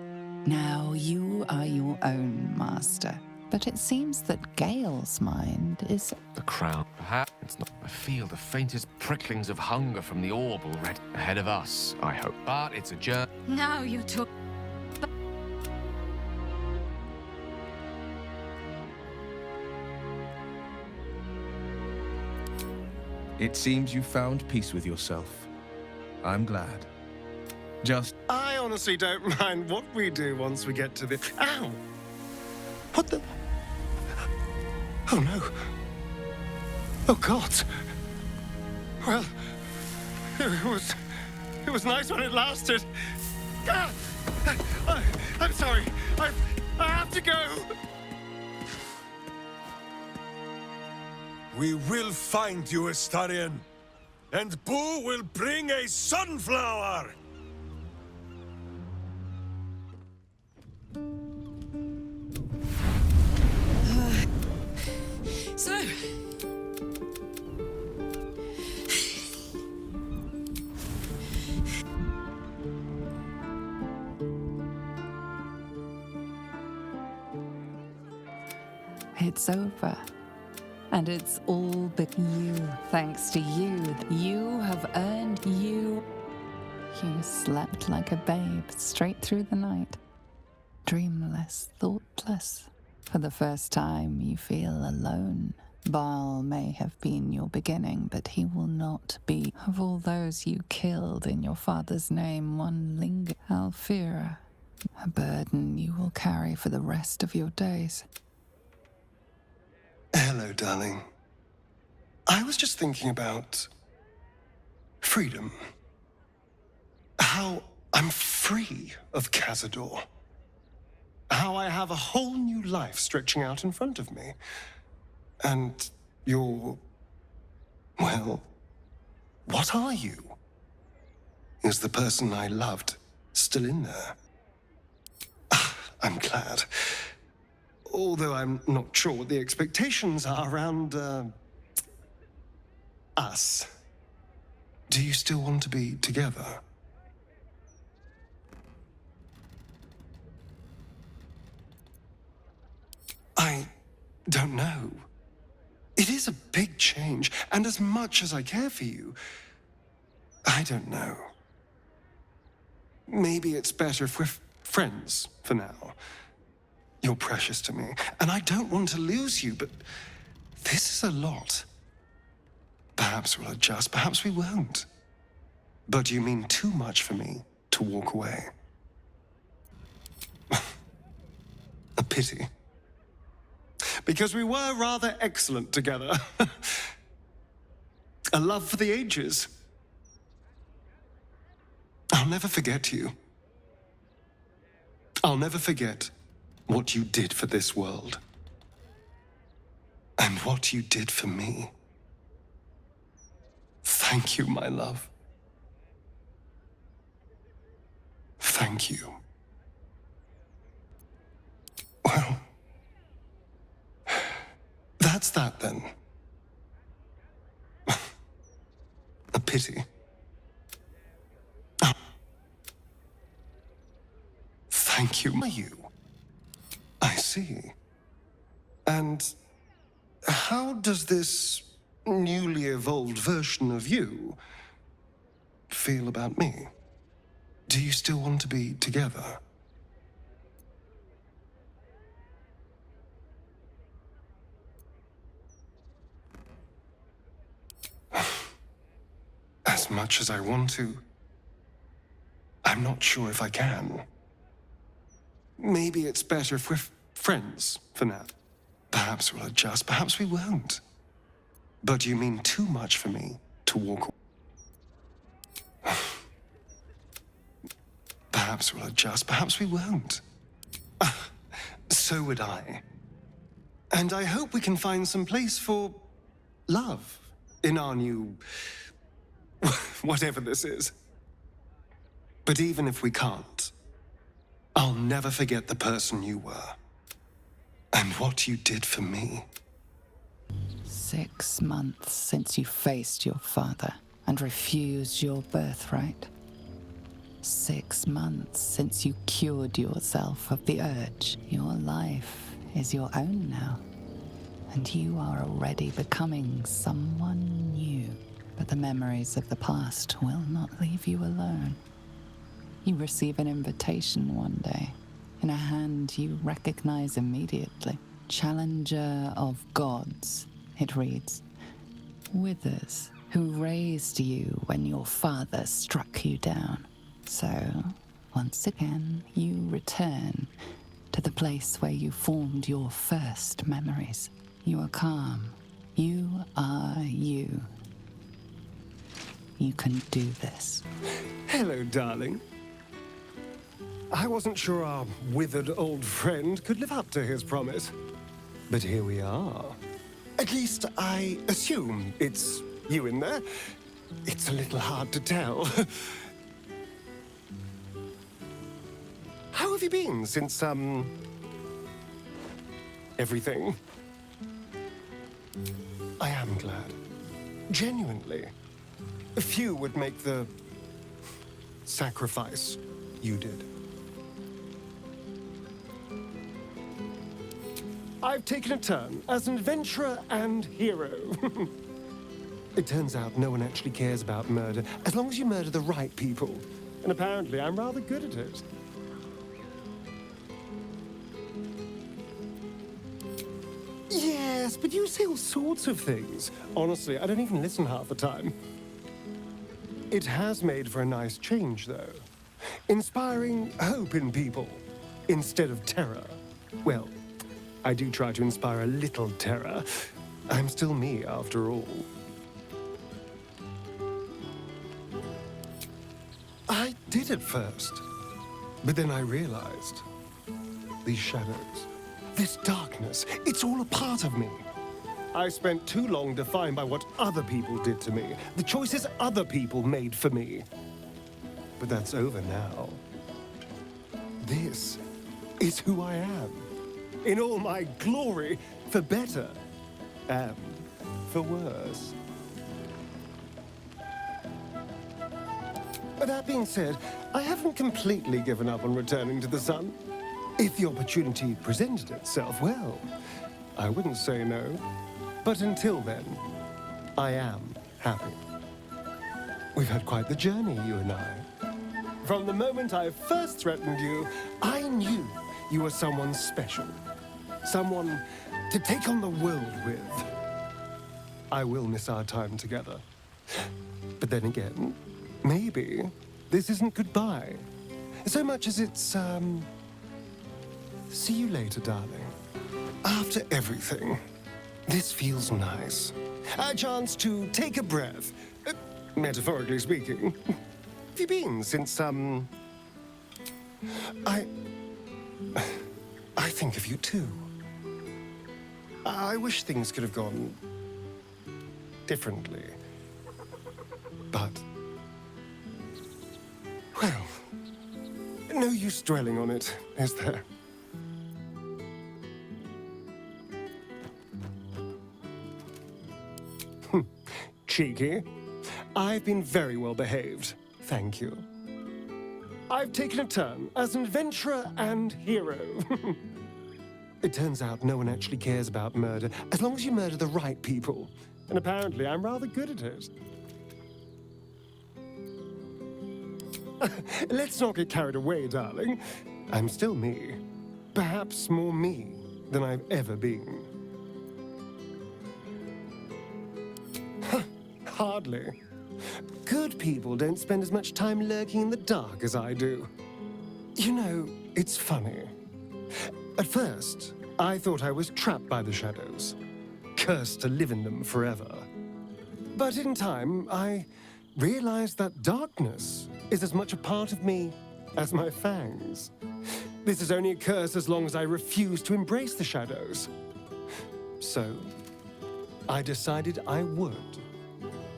Now you are your own master. But it seems that Gale's mind is... The crown. Perhaps it's not. I feel the faintest pricklings of hunger from the orb already. Ahead of us, I hope. But it's a journey. Now you're talking. It seems you found peace with yourself. I'm glad. Just... I honestly don't mind what we do once we get to the... Ow! What the... Oh, no. Oh, God. Well, it was nice when it lasted. Ah! I'm sorry. I have to go. We will find you, Astarion, and Boo will bring a sunflower! So... It's over. And it's all but you, thanks to you. You have earned you. You slept like a babe straight through the night. Dreamless, thoughtless. For the first time, you feel alone. Baal may have been your beginning, but he will not be. Of all those you killed in your father's name, one lingers. Alfira, a burden you will carry for the rest of your days. Hello, darling. I was just thinking about freedom. How I'm free of Cazador. How I have a whole new life stretching out in front of me. And you're... well, what are you? Is the person I loved still in there? I'm glad. Although I'm not sure what the expectations are around, us. Do you still want to be together? I don't know. It is a big change, and as much as I care for you, I don't know. Maybe it's better if we're friends for now. You're precious to me, and I don't want to lose you, but this is a lot. Perhaps we'll adjust, perhaps we won't. But you mean too much for me to walk away. A pity. Because we were rather excellent together. A love for the ages. I'll never forget you. I'll never forget what you did for this world. And what you did for me. Thank you, my love. Thank you. Well, that's that then. A pity. Thank you, I see. And how does this newly evolved version of you feel about me? Do you still want to be together? As much as I want to, I'm not sure if I can. Maybe it's better if we're friends for now. Perhaps we'll adjust, perhaps we won't. But you mean too much for me to walk away. Perhaps we'll adjust, perhaps we won't. So would I. And I hope we can find some place for love in our new... whatever this is. But even if we can't, I'll never forget the person you were. And what you did for me. 6 months since you faced your father and refused your birthright. 6 months since you cured yourself of the urge. Your life is your own now, and you are already becoming someone new. But the memories of the past will not leave you alone. You receive an invitation one day, in a hand you recognize immediately. Challenger of gods, it reads. Withers, who raised you when your father struck you down. So, once again, you return to the place where you formed your first memories. You are calm. You are you. You can do this. Hello, darling. I wasn't sure our withered old friend could live up to his promise. But here we are. At least I assume it's you in there. It's a little hard to tell. How have you been since, everything? I am glad. Genuinely. Few would make the sacrifice you did. I've taken a turn as an adventurer and hero. It turns out no one actually cares about murder as long as you murder the right people. And apparently I'm rather good at it. Yes, but you say all sorts of things. Honestly, I don't even listen half the time. It has made for a nice change, though. Inspiring hope in people instead of terror. Well, I do try to inspire a little terror. I'm still me, after all. I did at first, but then I realized these shadows, this darkness, it's all a part of me. I spent too long defined by what other people did to me, the choices other people made for me. But that's over now. This is who I am, in all my glory, for better and for worse. But that being said, I haven't completely given up on returning to the sun. If the opportunity presented itself, well, I wouldn't say no. But until then, I am happy. We've had quite the journey, you and I. From the moment I first threatened you, I knew you were someone special. Someone to take on the world with. I will miss our time together. But then again, maybe this isn't goodbye. So much as it's, see you later, darling. After everything, this feels nice. A chance to take a breath, metaphorically speaking. Have you been since, I think of you too. I wish things could have gone differently. But, well, no use dwelling on it, is there? Cheeky. I've been very well behaved, thank you. I've taken a turn as an adventurer and hero. It turns out no one actually cares about murder as long as you murder the right people. And apparently I'm rather good at it. Let's not get carried away, darling. I'm still me. Perhaps more me than I've ever been. Hardly. Good people don't spend as much time lurking in the dark as I do. You know, it's funny. At first, I thought I was trapped by the shadows, cursed to live in them forever. But in time, I realized that darkness is as much a part of me as my fangs. This is only a curse as long as I refuse to embrace the shadows. So, I decided I would.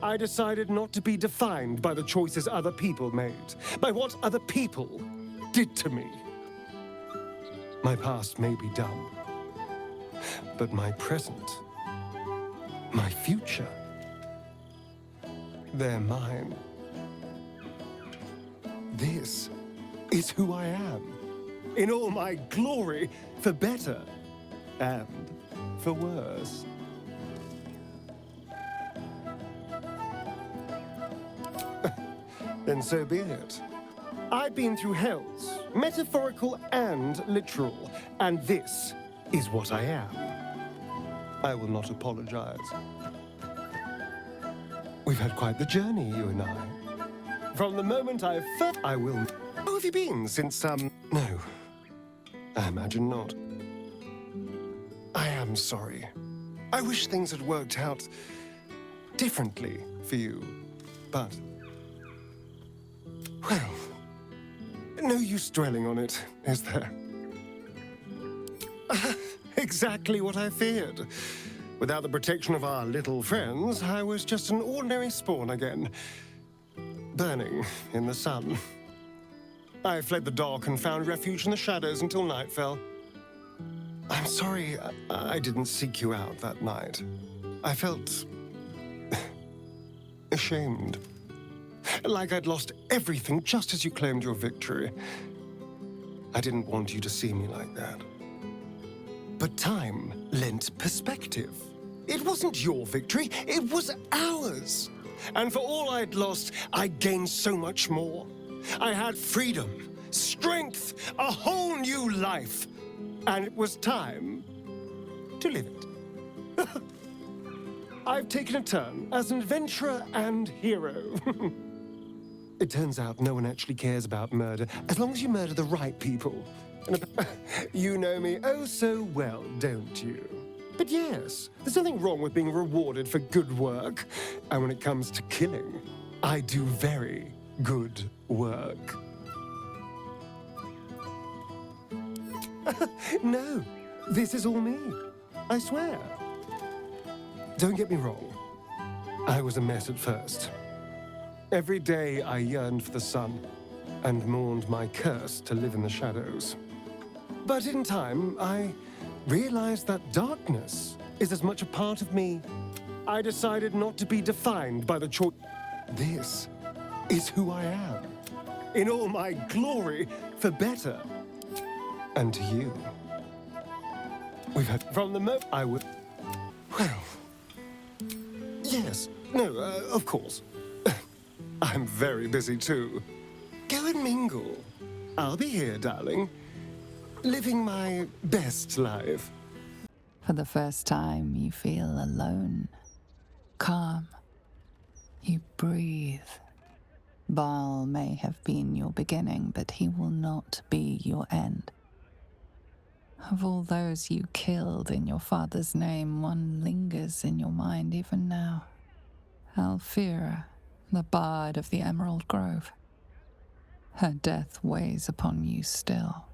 I decided not to be defined by the choices other people made, by what other people did to me. My past may be dumb, but my present, my future, they're mine. This is who I am, in all my glory, for better and for worse. Then so be it. I've been through hells, metaphorical and literal, and this is what I am. I will not apologize. We've had quite the journey, you and I. From the moment I will... How have you been since, No. I imagine not. I am sorry. I wish things had worked out differently for you, but... Well, no use dwelling on it, is there? Exactly what I feared. Without the protection of our little friends, I was just an ordinary spawn again, burning in the sun. I fled the dark and found refuge in the shadows until night fell. I'm sorry I didn't seek you out that night. I felt ashamed. Like I'd lost everything just as you claimed your victory. I didn't want you to see me like that. But time lent perspective. It wasn't your victory, it was ours. And for all I'd lost, I gained so much more. I had freedom, strength, a whole new life. And it was time to live it. I've taken a turn as an adventurer and hero. It turns out no one actually cares about murder, as long as you murder the right people. You know me oh so well, don't you? But yes, there's nothing wrong with being rewarded for good work. And when it comes to killing, I do very good work. No, this is all me. I swear. Don't get me wrong. I was a mess at first. Every day I yearned for the sun and mourned my curse to live in the shadows. But in time, I realized that darkness is as much a part of me. I decided not to be defined by the choice. This is who I am, in all my glory, for better. And to you. We've had from the moment I would... Well... Yes, no, of course. I'm very busy too. Go and mingle. I'll be here, darling. Living my best life. For the first time, you feel alone, calm. You breathe. Baal may have been your beginning, but he will not be your end. Of all those you killed in your father's name, one lingers in your mind even now. Alfira, the bard of the Emerald Grove. Her death weighs upon you still.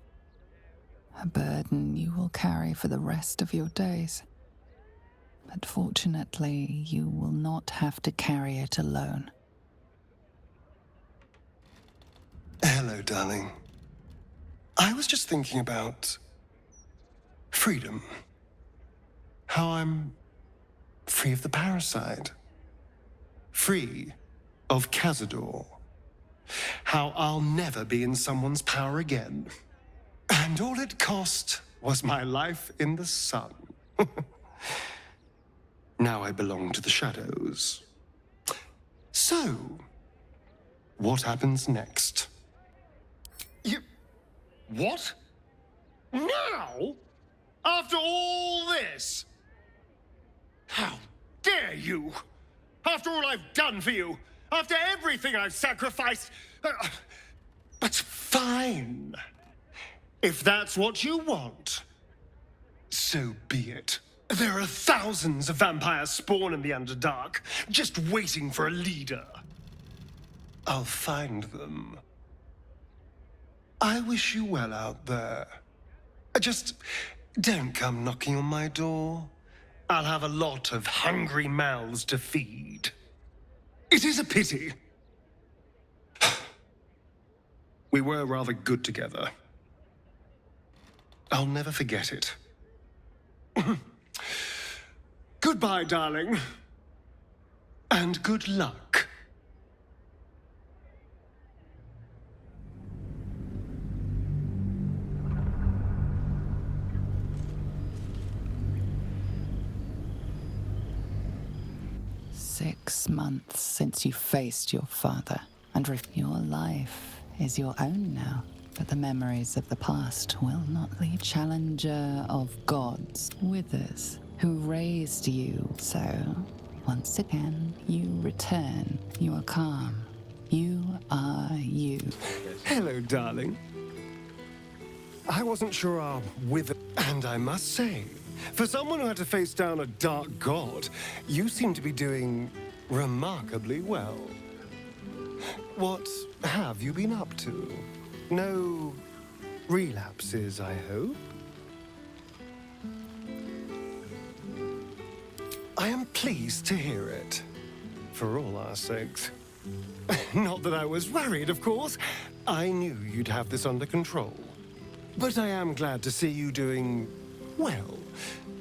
A burden you will carry for the rest of your days. But fortunately, you will not have to carry it alone. Hello, darling. I was just thinking about... freedom. How I'm free of the parasite. Free of Cazador. How I'll never be in someone's power again. And all it cost was my life in the sun. Now I belong to the shadows. So, what happens next? You... What? Now? After all this? How dare you? After all I've done for you, after everything I've sacrificed. But fine. If that's what you want, so be it. There are thousands of vampire spawn in the Underdark, just waiting for a leader. I'll find them. I wish you well out there. Just don't come knocking on my door. I'll have a lot of hungry mouths to feed. It is a pity. We were rather good together. I'll never forget it. Goodbye, darling. And good luck. Six months since you faced your father, and your life is your own now. But the memories of the past will not leave. Challenger of gods, withers, who raised you. So, once again, you return. You are calm. You are you. Hello, darling. I wasn't sure our wither... And I must say, for someone who had to face down a dark god, you seem to be doing remarkably well. What have you been up to? No relapses, I hope? I am pleased to hear it, for all our sakes. Not that I was worried, of course. I knew you'd have this under control. But I am glad to see you doing well.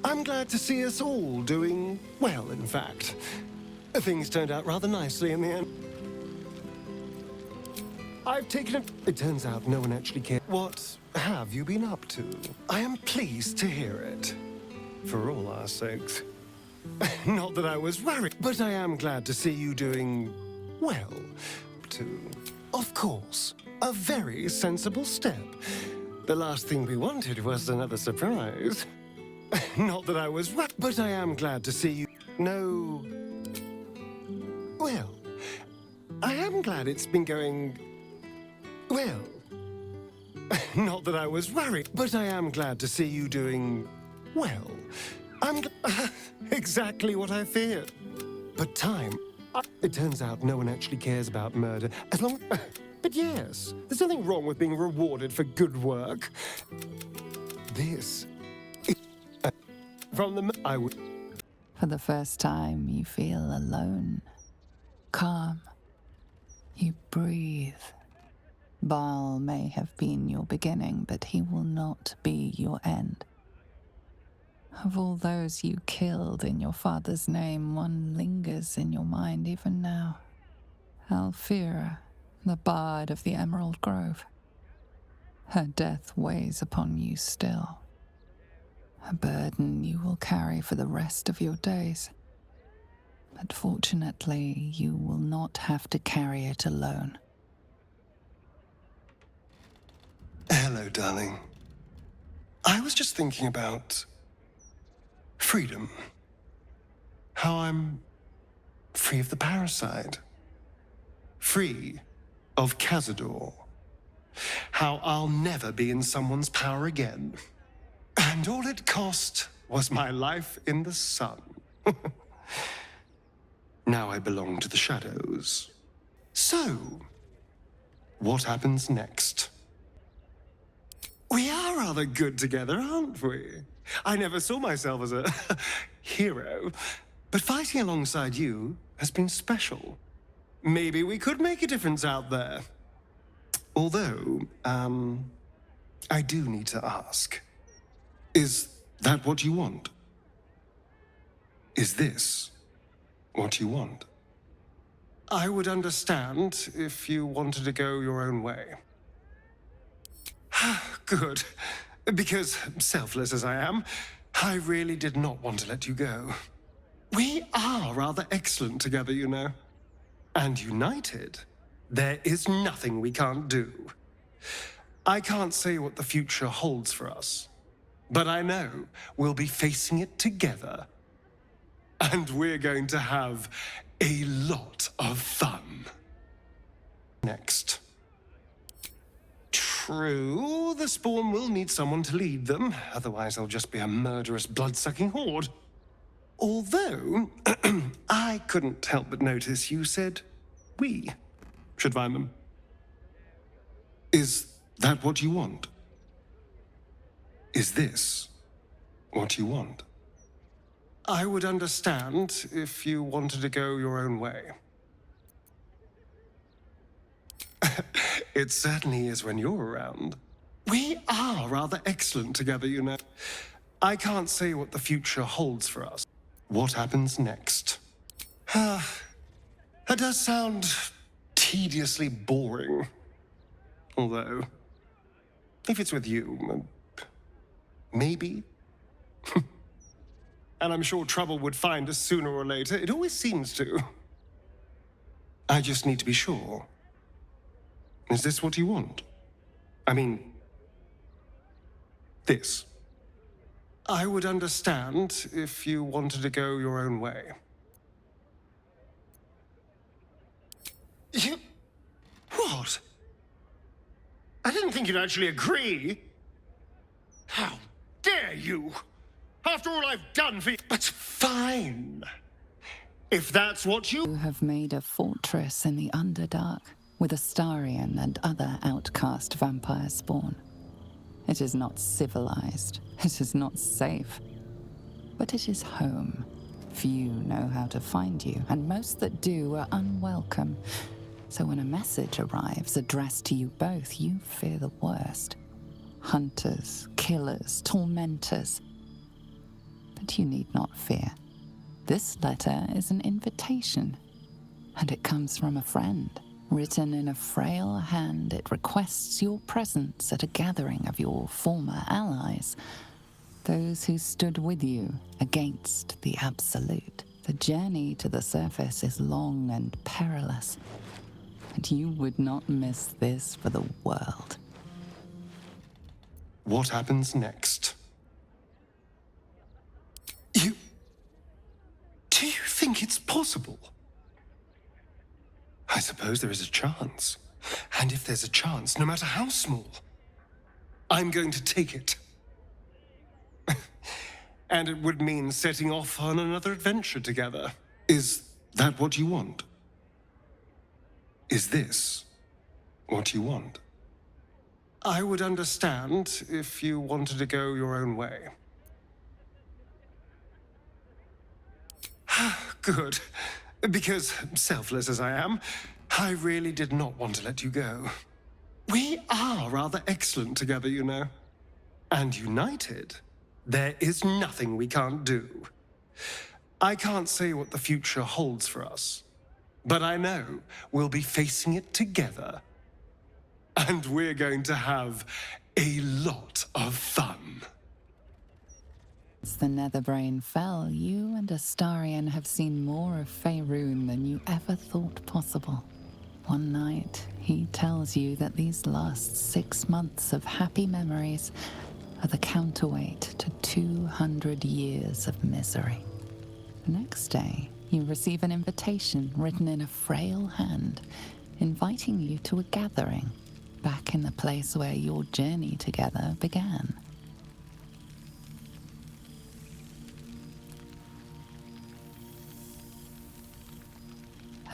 I'm glad to see us all doing well, in fact. Things turned out rather nicely in the end. I've taken it. It turns out no one actually cared. What have you been up to? I am pleased to hear it, for all our sakes. Not that I was worried, but I am glad to see you doing well, too. Of course, a very sensible step. The last thing we wanted was another surprise. Not that I was worried, but I am glad to see you. No. Well, I am glad it's been going well. Not that I was worried, but I am glad to see you doing well. Exactly what I feared. But time. It turns out no one actually cares about murder, as long... But yes, there's nothing wrong with being rewarded for good work. This is... From the... I would... For the first time, you feel alone. Calm. You breathe. Baal may have been your beginning, but he will not be your end. Of all those you killed in your father's name, one lingers in your mind even now. Alfira, the bard of the Emerald Grove. Her death weighs upon you still. A burden you will carry for the rest of your days. But fortunately, you will not have to carry it alone. Hello, darling. I was just thinking about freedom. How I'm free of the parasite. Free of Cazador. How I'll never be in someone's power again. And all it cost was my life in the sun. Now I belong to the shadows. So, what happens next? We are rather good together, aren't we? I never saw myself as a hero, but fighting alongside you has been special. Maybe we could make a difference out there. Although, I do need to ask. Is that what you want? Is this what you want? I would understand if you wanted to go your own way. Good. Because, selfless as I am, I really did not want to let you go. We are rather excellent together, you know. And united, there is nothing we can't do. I can't say what the future holds for us, but I know we'll be facing it together. And we're going to have a lot of fun. Next. True, the Spawn will need someone to lead them, otherwise they'll just be a murderous, blood-sucking horde. Although, I couldn't help but notice you said we should find them. Is that what you want? Is this what you want? I would understand if you wanted to go your own way. It certainly is when you're around. We are rather excellent together, you know. I can't say what the future holds for us. What happens next? That does sound tediously boring. Although, if it's with you, maybe. And I'm sure trouble would find us sooner or later. It always seems to. I just need to be sure. Is this what you want? I mean, this. I would understand if you wanted to go your own way. You... What? I didn't think you'd actually agree. How dare you? After all I've done for you. But fine. If that's what you have made a fortress in the Underdark with Astarion and other outcast vampire spawn. It is not civilized. It is not safe. But it is home. Few know how to find you, and most that do are unwelcome. So when a message arrives addressed to you both, you fear the worst. Hunters, killers, tormentors. But you need not fear. This letter is an invitation, and it comes from a friend. Written in a frail hand, it requests your presence at a gathering of your former allies, those who stood with you against the Absolute. The journey to the surface is long and perilous, and you would not miss this for the world. What happens next? Do you think it's possible? I suppose there is a chance. And if there's a chance, no matter how small, I'm going to take it. And it would mean setting off on another adventure together. Is that what you want? Is this what you want? I would understand if you wanted to go your own way. Good. Because, selfless as I am, I really did not want to let you go. We are rather excellent together, you know. And united, there is nothing we can't do. I can't say what the future holds for us, but I know we'll be facing it together. And we're going to have a lot of fun. Since the Netherbrain fell, you and Astarion have seen more of Faerun than you ever thought possible. One night, he tells you that these last 6 months of happy memories are the counterweight to 200 years of misery. The next day, you receive an invitation written in a frail hand, inviting you to a gathering back in the place where your journey together began.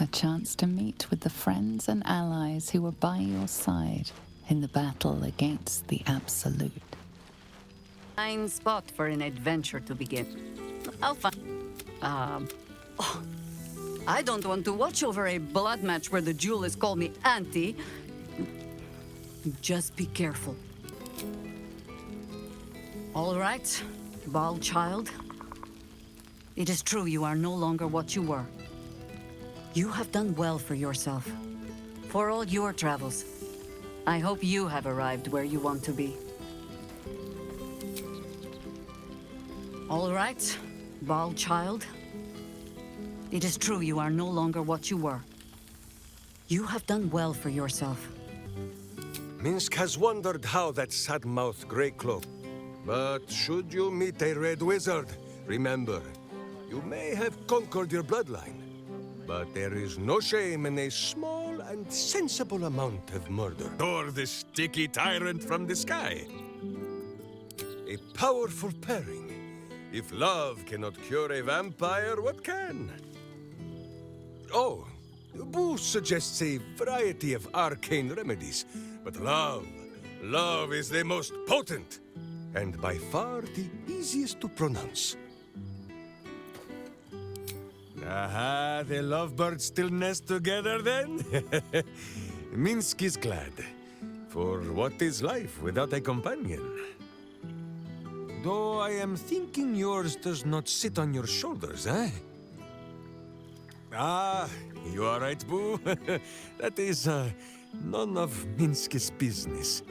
A chance to meet with the friends and allies who were by your side in the battle against the Absolute. Fine spot for an adventure to begin. I'll find... I don't want to watch over a blood match where the duelists call me Auntie. Just be careful. All right, Baal child. It is true you are no longer what you were. You have done well for yourself. For all your travels, I hope you have arrived where you want to be. All right, Baal child. It is true you are no longer what you were. You have done well for yourself. Minsk has wondered how that sad-mouthed grey cloak. But should you meet a red wizard, remember, you may have conquered your bloodline. But there is no shame in a small and sensible amount of murder. Or the sticky tyrant from the sky. A powerful pairing. If love cannot cure a vampire, what can? Oh, Boo suggests a variety of arcane remedies, but love Love is the most potent, and by far the easiest to pronounce. Aha, the lovebirds still nest together then? Minsk is glad. For what is life without a companion? Though I am thinking yours does not sit on your shoulders, eh? Ah, you are right, Boo. That is none of Minsk's business.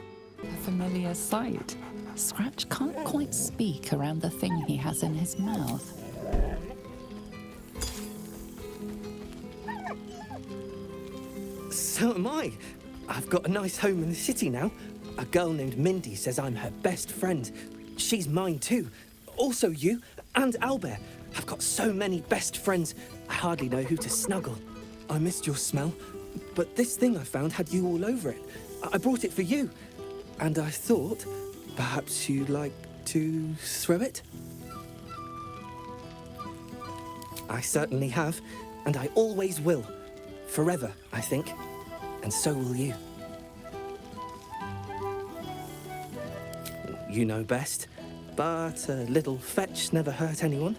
A familiar sight. Scratch can't quite speak around the thing he has in his mouth. So am I. I've got a nice home in the city now. A girl named Mindy says I'm her best friend. She's mine too. Also you and Albert. I've got so many best friends, I hardly know who to snuggle. I missed your smell, but this thing I found had you all over it. I brought it for you. And I thought, perhaps you'd like to throw it? I certainly have, and I always will. Forever, I think. And so will you. You know best, but a little fetch never hurt anyone,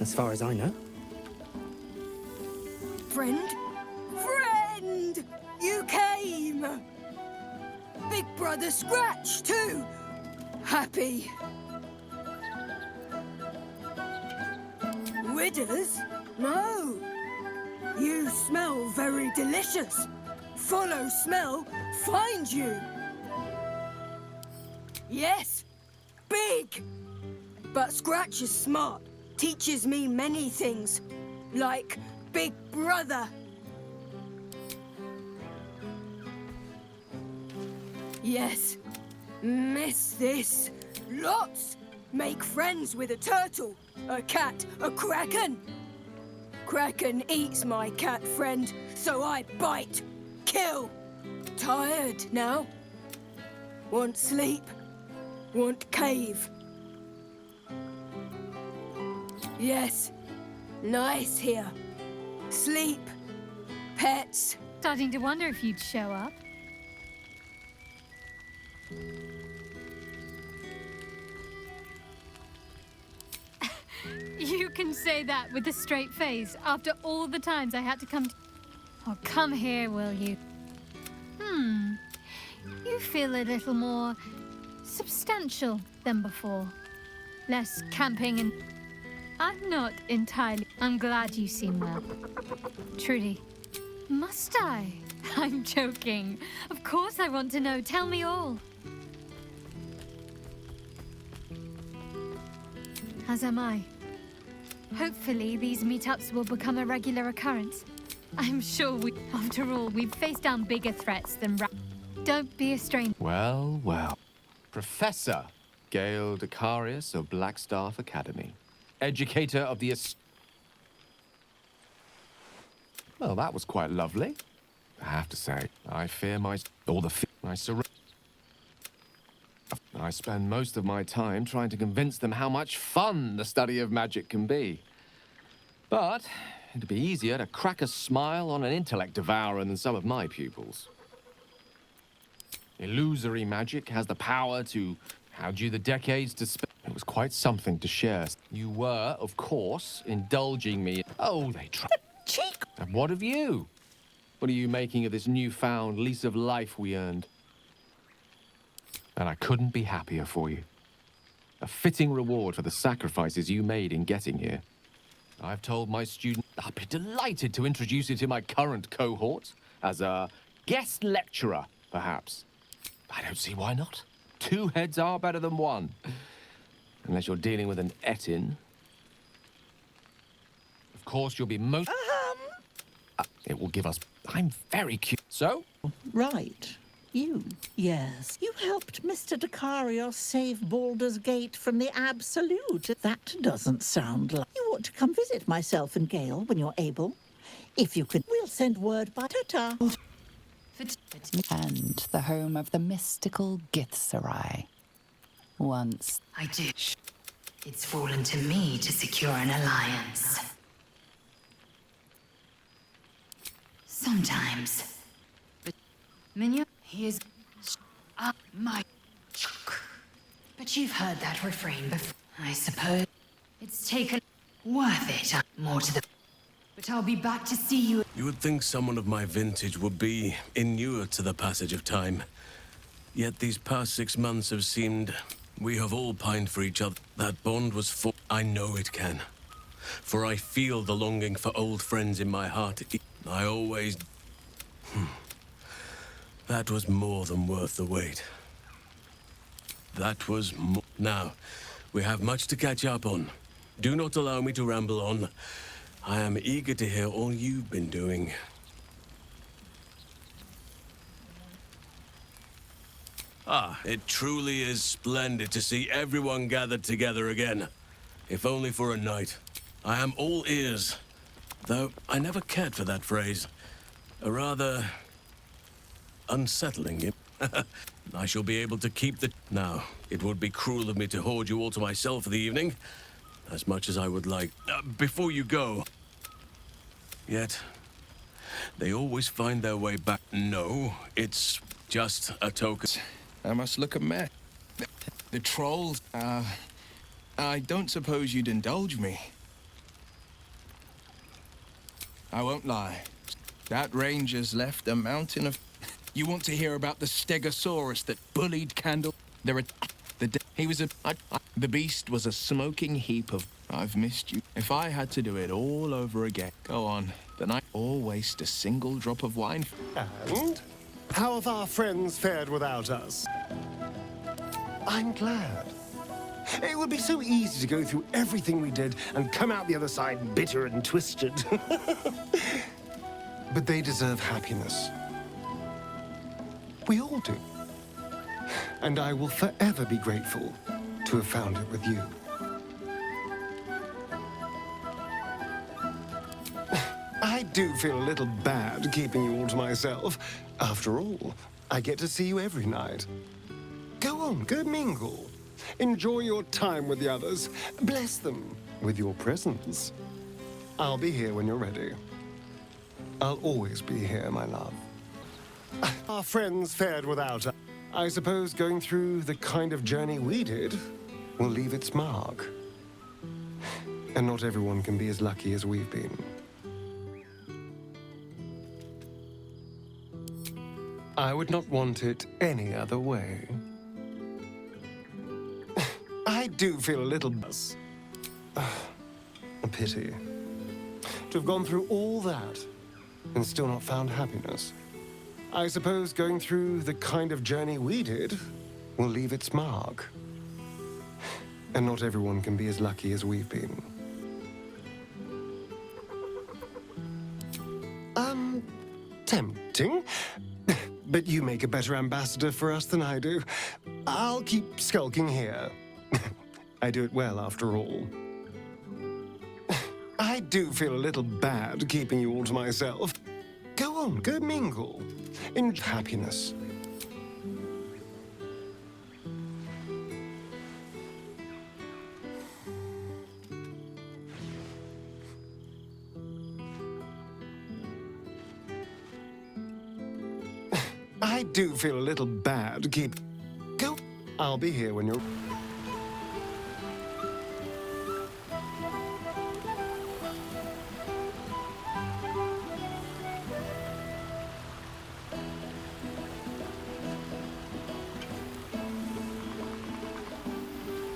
as far as I know. Friend? Friend! You came! Big Brother Scratch, too! Happy. Widders? No. You smell very delicious. Follow smell, find you. Yes, big. But Scratch is smart. Teaches me many things. Like Big Brother. Yes, miss this. Lots. Make friends with a turtle, a cat, a kraken. Kraken eats my cat friend, so I bite, kill. Tired now. Want sleep. Want cave. Yes, nice here. Sleep. Pets. Starting to wonder if you'd show up. You can say that with a straight face after all the times I had to come to... Oh, come here, will you? You feel a little more substantial than before. Less camping and... I'm not entirely... I'm glad you seem well. Truly. Must I? I'm joking. Of course I want to know. Tell me all. As am I. Hopefully, these meetups will become a regular occurrence. I'm sure after all, we've faced down bigger threats than Don't be a stranger. Well, well. Professor Gale Decarius of Blackstaff Academy. Educator of the... Well, that was quite lovely. I have to say, I fear my I spend most of my time trying to convince them how much fun the study of magic can be. But it'd be easier to crack a smile on an intellect devourer than some of my pupils. Illusory magic has the power to hand you the decades to spend. It was quite something to share. You were, of course, indulging me. Oh, they tried. Cheek! And what of you? What are you making of this newfound lease of life we earned? And I couldn't be happier for you. A fitting reward for the sacrifices you made in getting here. I've told my students I'd be delighted to introduce you to my current cohort as a guest lecturer, perhaps. I don't see why not. 2 heads are better than 1. Unless you're dealing with an Etin. Of course, you'll be most... it will give us... I'm very curious. So? Right. You. Yes. You helped Mr. Decarios save Baldur's Gate from the Absolute. That doesn't sound like... You ought to come visit myself and Gale when you're able. If you could, we'll send word by ta-ta. And the home of the mystical Githzerai. Once... I do. It's fallen to me to secure an alliance. Sometimes. But Minya, he is... My... But you've heard that refrain before. I suppose it's taken... Worth it. More to the... But I'll be back to see you... You would think someone of my vintage would be inured to the passage of time. Yet these past 6 months have seemed... We have all pined for each other. That bond was for... I know it can. For I feel the longing for old friends in my heart. I always... That was more than worth the wait. That was more... Now, we have much to catch up on. Do not allow me to ramble on. I am eager to hear all you've been doing. It truly is splendid to see everyone gathered together again. If only for a night. I am all ears. Though I never cared for that phrase. A rather... unsettling it. I shall be able to keep the... Now, it would be cruel of me to hoard you all to myself for the evening. As much as I would like. Before you go... Yet... They always find their way back. No, it's just a token. I must look a mess. The trolls, I don't suppose you'd indulge me. I won't lie. That ranger's left a mountain of... You want to hear about the stegosaurus that bullied Candle? He was a... the beast was a smoking heap of... I've missed you. If I had to do it all over again, go on. Then I or waste a single drop of wine. And how have our friends fared without us? I'm glad. It would be so easy to go through everything we did and come out the other side bitter and twisted. But they deserve happiness. We all do. And I will forever be grateful to have found it with you. I do feel a little bad keeping you all to myself. After all, I get to see you every night. Go on, go mingle. Enjoy your time with the others. Bless them with your presence. I'll be here when you're ready. I'll always be here, my love. Our friends fared without us. I suppose going through the kind of journey we did will leave its mark. And not everyone can be as lucky as we've been. I would not want it any other way. I do feel a little... A pity. To have gone through all that and still not found happiness. I suppose going through the kind of journey we did will leave its mark. And not everyone can be as lucky as we've been. Tempting. But you make a better ambassador for us than I do. I'll keep skulking here. I do it well, after all. I do feel a little bad keeping you all to myself. Go on, go mingle. In happiness. I do feel a little bad keep... Go. I'll be here when you're...